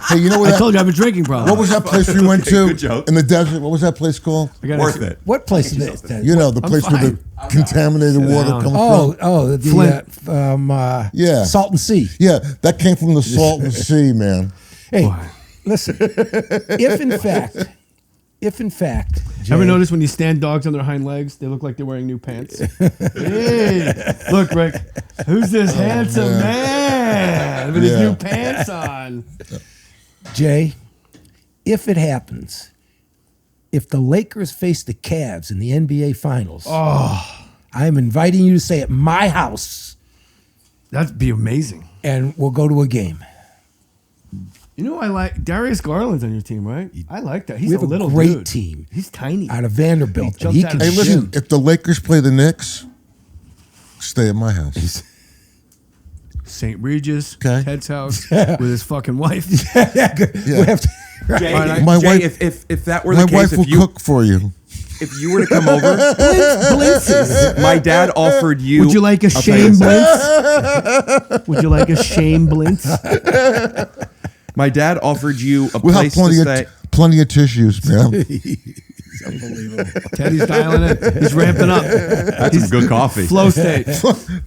Hey, you know what? I told you I have a drinking problem. What was that place we went to Good joke. in the desert? What was that place called? Worth it. What place is this, Ted? You know, the place where the contaminated water down. comes Oh, from. the Yeah. Salton Sea. Yeah, that came from the Salton Sea, man. Hey, listen. If in fact, Jay, Ever notice when you stand dogs on their hind legs, they look like they're wearing new pants? Hey, look, Rick, who's this handsome man with his new pants on? Jay, if it happens, if the Lakers face the Cavs in the NBA Finals, I'm inviting you to stay at my house, That'd be amazing. and we'll go to a game. You know, I like Darius Garland's on your team, right? I like that. He's We have a little great dude. team He's tiny. out of Vanderbilt. He and he jumped can out Hey, of listen, shoot. if the Lakers play the Knicks, stay at my house. St. Regis, Okay. Ted's house with his fucking wife. Yeah, good. Yeah. We have to, Jay, My Jay, wife- if that were My the case, wife will if you cook for you. if you were to come over, Blintzes. my dad offered you. Would you like a I'll tell you shame this. blintz? Would you like a shame blintz? My dad offered you a We'll have place to plenty stay. plenty of tissues, man. unbelievable. Teddy's dialing it. He's ramping up. That's some good coffee. Flow state.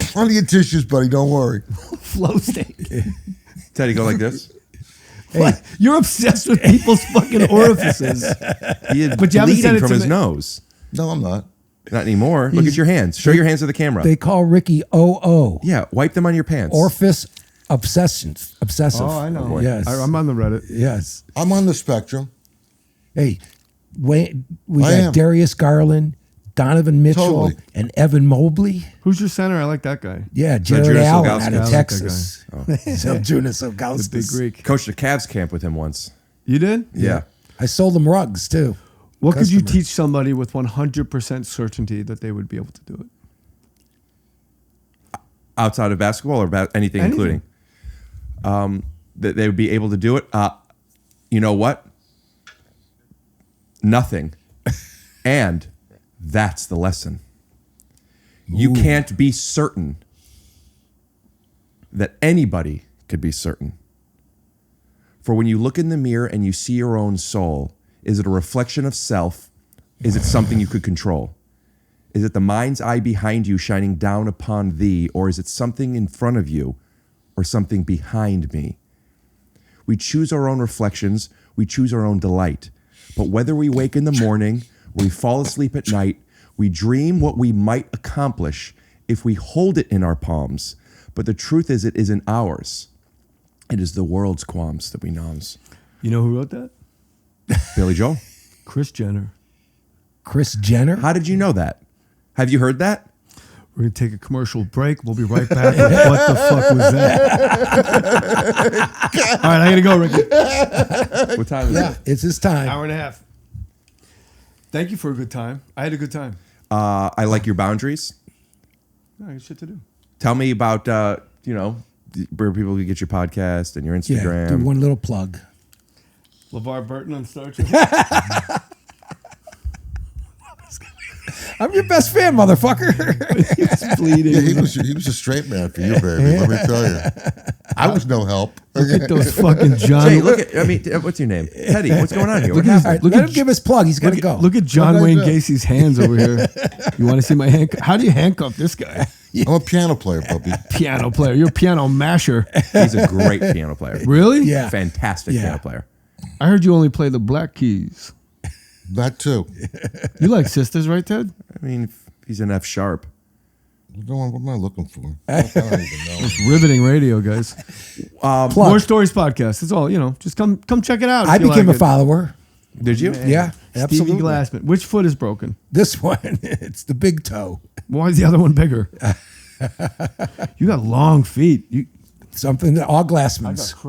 Plenty of tissues, buddy. Don't worry. Flow state. Teddy, go like this. What? You're obsessed with people's fucking orifices. He is But you haven't said bleeding it from to his me. nose. No, I'm not. Not anymore. Look at your hands. Show your hands to the camera. They call Ricky OO. Yeah, wipe them on your pants. Orifice obsessive. Oh, I know. Yes. I'm on the Reddit. Yes. I'm on the spectrum. Hey, we I got am. Darius Garland, Donovan Mitchell, Totally. and Evan Mobley. Who's your center? I like that guy. Yeah, that Jared Jonas Allen Ilgauskas? out I of like Texas. that So Jonas The big Ilgauskas. Greek. Coached a Cavs camp with him once. You did? Yeah. I sold them rugs too. What could you Customer. teach somebody with 100% certainty that they would be able to do it? Outside of basketball or about anything, Anything. including that they would be able to do it. You know what? Nothing. And that's the lesson. You can't be certain that anybody could be certain. For when you look in the mirror and you see your own soul, is it a reflection of self? Is it something you could control? Is it the mind's eye behind you shining down upon thee, or is it something in front of you, or something behind me? We choose our own reflections, we choose our own delight. But whether we wake in the morning, or we fall asleep at night, we dream what we might accomplish if we hold it in our palms. But the truth is, it isn't ours. It is the world's qualms that we noms. You know who wrote that? Billy Joel. Kris Jenner. Kris Jenner? How did you know that? Have you heard that? We're going to take a commercial break. We'll be right back with What the Fuck Was That? All right, I got to go, Ricky. What time is it? It's his time. Hour and a half. Thank you for a good time. I had a good time. I like your boundaries. I got shit to do. Tell me about, where people can get your podcast and your Instagram. Yeah, do one little plug. LeVar Burton on Star Trek. I'm your best fan, motherfucker. He's bleeding. Yeah, he was a straight man for you, baby. Let me tell you. I was no help. Look at those fucking John. Hey, what's your name? Teddy, what's going on here? What happened? Let him give his plug. He's got to go. Look at John Wayne Gacy's hands over here. You want to see my hand? How do you handcuff this guy? I'm a piano player, puppy. Piano player. You're a piano masher. He's a great piano player. Really? Yeah. Fantastic piano player. I heard you only play the black keys. That too. You like sisters, right, Ted? I mean, he's an F sharp. What am I looking for? I don't even know. It's riveting radio, guys. More Stories podcast. It's all, just come check it out. I became a follower. Did you? Yeah, absolutely. Stevie Glassman. Which foot is broken? This one. It's the big toe. Why is the other one bigger? You got long feet. Something that all I Glassmans. got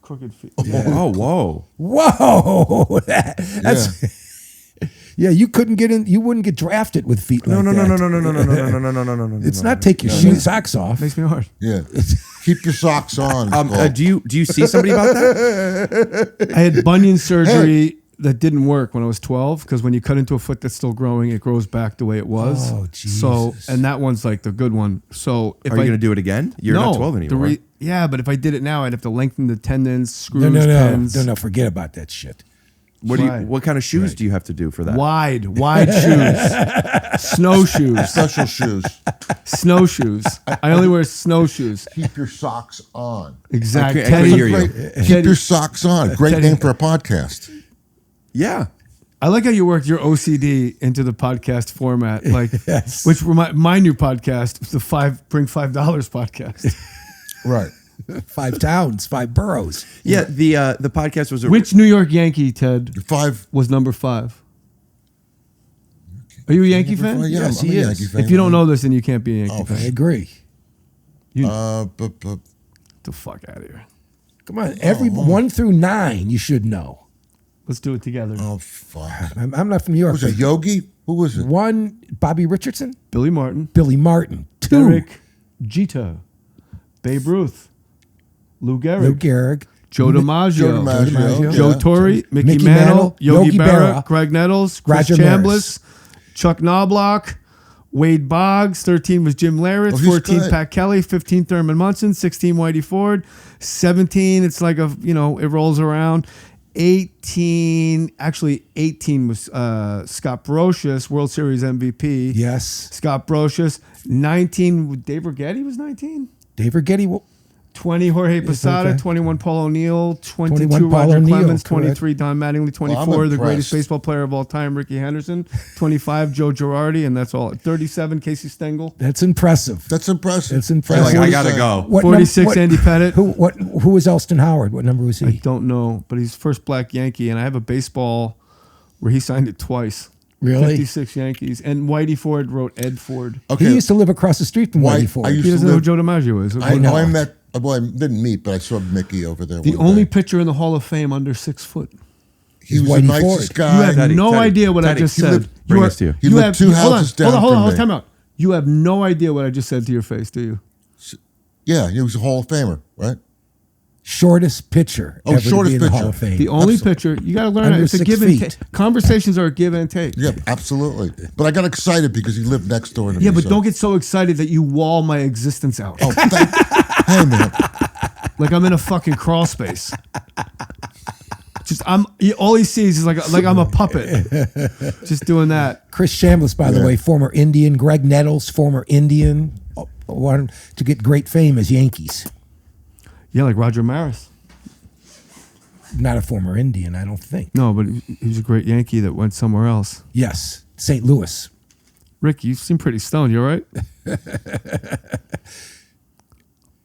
crooked feet. Yeah. Oh, whoa. Whoa. That's yeah, you couldn't get in. You wouldn't get drafted with feet like that. No. It's not take your shoes, socks off. Makes me hard. Yeah. Keep your socks on. Do you see somebody about that? I had bunion surgery that didn't work when I was 12 because when you cut into a foot that's still growing, it grows back the way it was. Oh, Jesus. So, and that one's like the good one. So, if Are you going to do it again? You're not 12 anymore. Yeah, but if I did it now, I'd have to lengthen the tendons, screws, pins. No, forget about that shit. What kind of shoes do you have to do for that? Wide shoes, snowshoes, Special shoes. snowshoes. I only wear snowshoes. Keep your socks on. Exactly. I can't hear you. Keep your socks on. Great name for a podcast. Yeah. I like how you worked your OCD into the podcast format, like Yes. which were my new podcast, the Bring $5 podcast. Right. 5 towns, 5 boroughs. Yeah, the podcast was Which New York Yankee, Ted, was number 5? Are you a Yankee fan? Yeah, Yes, I'm a he is. Yankee fan. If you don't know this, then you can't be a Yankee fan. I agree. Get the fuck out of here. Come on, 1 through 9, you should know. Let's do it together. Oh, fuck. I'm not from New York. Was it Yogi? Who was it? 1, Bobby Richardson. Billy Martin. 2, Derek Jeter. Babe Ruth. Lou Gehrig. Joe DiMaggio. Joe Torre. Mickey Mantle. Yogi Berra. Greg Nettles. Chris Roger Chambliss. Chuck Knobloch. Wade Boggs. 13 was Jim Larritz. 14 Pat Kelly. 15 Thurman Munson. 16 Whitey Ford. 17 it's like it rolls around. 18 was Scott Brocious, World Series MVP. Yes. Scott Brocious. 19 Dave Righetti was 19. Dave Righetti. 20 Jorge Posada. Okay. 21 Paul O'Neill. 22 21 Paul Roger O'Neill, Clemens. correct. 23 Don Mattingly. 24 the greatest baseball player of all time, Ricky Henderson. 25 Joe Girardi, and that's all. 37 Casey Stengel. That's impressive. That's impressive. That's impressive. I gotta go. 46 Andy Pettit. Who was Elston Howard? What number was he? I don't know, but he's first black Yankee, and I have a baseball where he signed it twice. Really? 56 Yankees. And Whitey Ford wrote Ed Ford. Okay. He used to live across the street from Whitey Ford. He doesn't know who Joe DiMaggio is. I know. I met. Well, I didn't meet, but I saw Mickey over there. The only pitcher in the Hall of Fame under 6 foot. He was the nicest guy. You have no idea what I just said. Bring this to you. He lived 2 houses down Hold from on, me. time out. You have no idea what I just said to your face, do you? Yeah, he was a Hall of Famer, right? Shortest pitcher ever to be in the Hall of Fame. The only pitcher. You got to learn Under it. It's a 6 give and feet. take. Conversations are a give and take. Yeah, absolutely. But I got excited because he lived next door to me. Yeah, but don't get so excited that you wall my existence out. Oh, hey, man. Like I'm in a fucking crawl space. all he sees is like I'm a puppet, just doing that. Chris Chambliss, by the way, former Indian. Greg Nettles, former Indian, wanted to get great fame as Yankees. Yeah, like Roger Maris. Not a former Indian, I don't think. No, but he was a great Yankee that went somewhere else. Yes, St. Louis. Rick, you seem pretty stoned. You all right?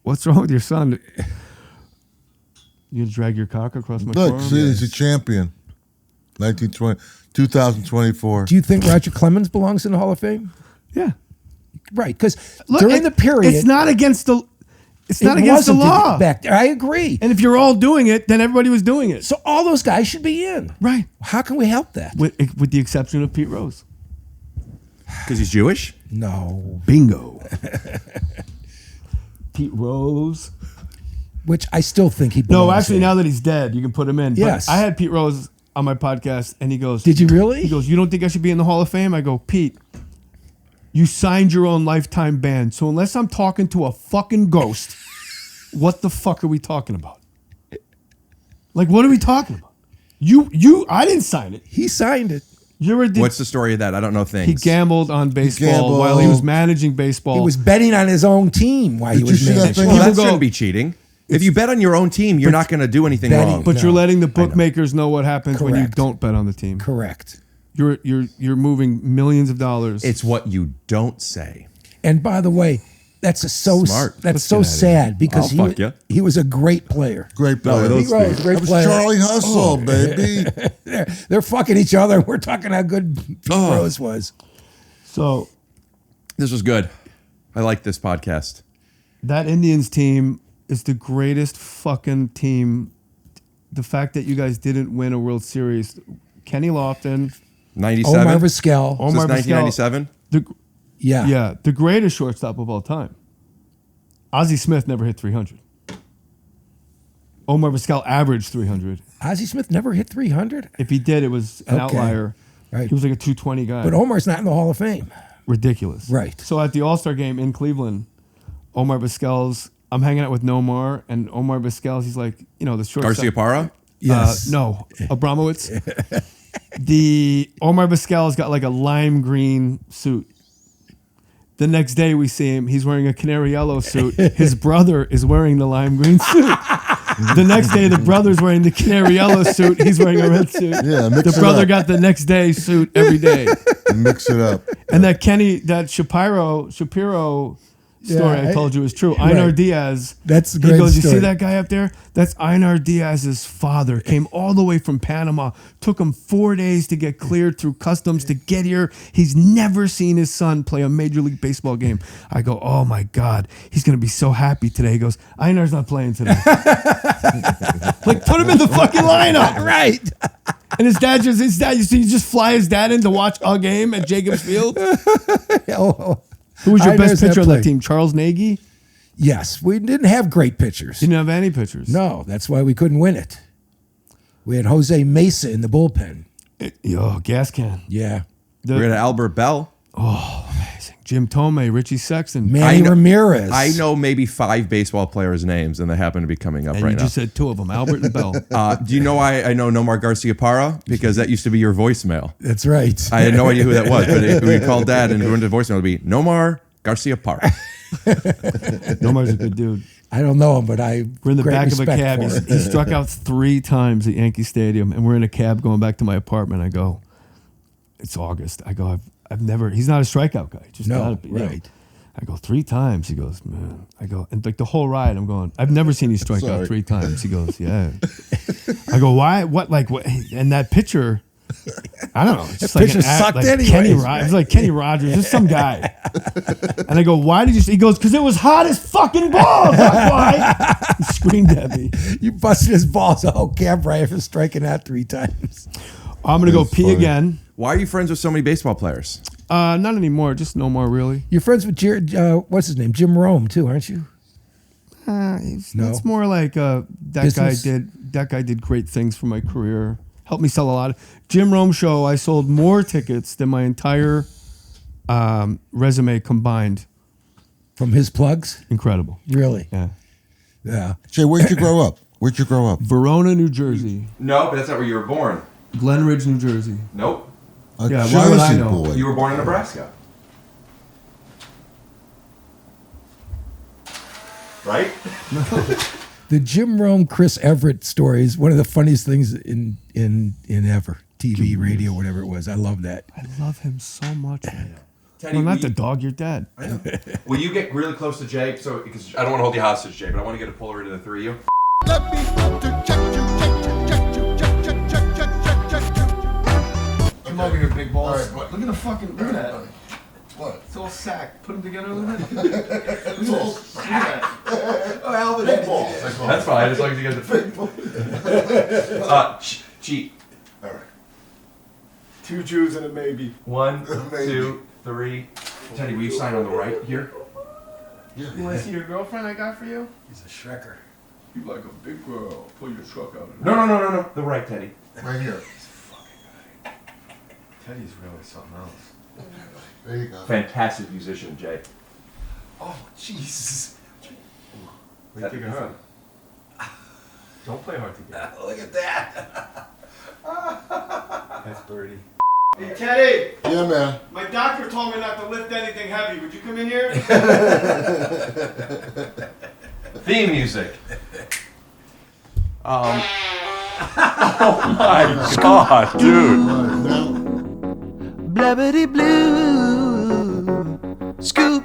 What's wrong with your son? You gonna drag your cock across my Look, forearm? see, he's a champion. 2024. Do you think Roger Clemens belongs in the Hall of Fame? Yeah. Right, because during the period... It's not against the... It's not against the law. Back there. I agree. And if you're all doing it, then everybody was doing it. So all those guys should be in. Right. How can we help that? With the exception of Pete Rose. Because he's Jewish? No. Bingo. Pete Rose. Which I still think he No, belongs actually, in. now that he's dead, you can put him in. Yes. But I had Pete Rose on my podcast, and he goes... Did you really? He goes, you don't think I should be in the Hall of Fame? I go, Pete, you signed your own lifetime ban. So unless I'm talking to a fucking ghost, what the fuck are we talking about? Like, what are we talking about? I didn't sign it. He signed it. What's the story of that? I don't know things. He gambled on baseball while he was managing baseball. He was betting on his own team while he was managing. Well, that shouldn't be cheating. If you bet on your own team, you're not going to do anything wrong. But you're letting the bookmakers know what happens when you don't bet on the team. Correct. You're moving millions of dollars. It's what you don't say. And by the way, that's Smart. That's so sad because I'll fuck ya. he was a great player. Great player. Pete Rose, great That was player. Charlie Hustle, baby. They're fucking each other. We're talking how good Pete Rose was. So this was good. I like this podcast. That Indians team is the greatest fucking team. The fact that you guys didn't win a World Series. Kenny Lofton. 97? Omar Vizquel. So it's 1997? Yeah, the greatest shortstop of all time. Ozzie Smith never hit 300. Omar Vizquel averaged 300. Ozzie Smith never hit 300? If he did, it was an outlier. Right. He was like a 220 guy. But Omar's not in the Hall of Fame. Ridiculous. Right. So at the All-Star game in Cleveland, Omar Vizquel's, I'm hanging out with Nomar, and Omar Vizquel's, he's like, the shortstop. Garcia Parra? Yes. No, Abramowitz. The Omar Vizquel's got like a lime green suit. The next day we see him, he's wearing a canary yellow suit. His brother is wearing the lime green suit. The next day the brother's wearing the canary yellow suit. He's wearing a red suit. Yeah, mix the it brother up. got the next day suit every day. Mix it up. And that Shapiro story I told you is true. Einar Diaz. That's a He great goes, you see story. that guy up there? That's Einar Diaz's father. Came all the way from Panama. Took him 4 days to get cleared through customs to get here. He's never seen his son play a Major League Baseball game. I go, oh my God, he's going to be so happy today. He goes, Einar's not playing today. Like, put him in the fucking lineup. Right. And his dad, you just fly his dad in to watch a game at Jacobs Field? Who was your best pitcher on that team? Charles Nagy? Yes. We didn't have great pitchers. Didn't have any pitchers. No, that's why we couldn't win it. We had Jose Mesa in the bullpen. Gas can. Yeah. We had Albert Bell. Oh, amazing. Jim Tomei, Richie Sexton. Manny Ramirez. I know maybe 5 baseball players' names, and they happen to be coming up And right you now. just said 2 of them, Albert and Bell. Do you know why I know Nomar Garcia Parra? Because that used to be your voicemail. That's right. I had no idea who that was, but we called Dad, and who went to voicemail would be Nomar Garcia Parra. Nomar's a good dude. I don't know him, but we're in the back of a cab. He struck out 3 times at Yankee Stadium, and we're in a cab going back to my apartment. I go, it's August. I go, I've never. He's not a strikeout guy. Just gotta be, right. I go 3 times. He goes, man. I go, and like the whole ride, I'm going, I've never seen you strike out 3 times. He goes, yeah. I go, why? What? Like what? And that pitcher. I don't know. It's just That like pitcher sucked like anyways, Kenny man. It's like Kenny Rogers, just some guy. And I go, why did you? He goes, because it was hot as fucking balls. That's why. He screamed at me. You busted his balls the whole camp right for striking out 3 times. I'm gonna go pee again. Why are you friends with so many baseball players? Not anymore. Just no more, really. You're friends with what's his name? Jim Rome too, aren't you? No. It's more like that guy did great things for my career. Helped me sell a lot. Jim Rome show, I sold more tickets than my entire resume combined. From his plugs? Incredible. Really? Yeah. Yeah. Jay, where'd you grow up? Where'd you grow up? Verona, New Jersey. No, but that's not where you were born. Glen Ridge, New Jersey. Nope. A Yeah, why would I Jersey know? boy. You were born in Nebraska. Right? The Jim Rome, Chris Everett story is one of the funniest things in ever. TV, radio, whatever it was. I love that. I love him so much. Teddy, Well, not will the you- dog, your dad. I know. Will you get really close to Jay? So, because I don't want to hold you hostage, Jay, but I want to get a Polaroid of the three of you. Come over here, big balls. All right, what? Look at the fucking. Look at that. What? It's all sack. Put them together a little bit. Look at this. Look at that. Oh, Alvin. Big balls. That's fine, as long as you guys are. Cheat. All right. 2 Jews and a maybe. 1, Maybe. 2, 3. Teddy, will you sign on the right here? Yeah. You want to see your girlfriend I got for you? He's a Shrekker. You like a big girl. Pull your truck out. No. The right, Teddy. Right here. Teddy's really something else. There you go. Fantastic musician, Jay. Oh, Jesus. Wait, That- take a hug. Don't play hard to get. Look at that. That's Birdie. Hey, Teddy! Yeah, man. My doctor told me not to lift anything heavy. Would you come in here? Theme music. Oh my God, dude. Now, Blabbity blue. Scoop.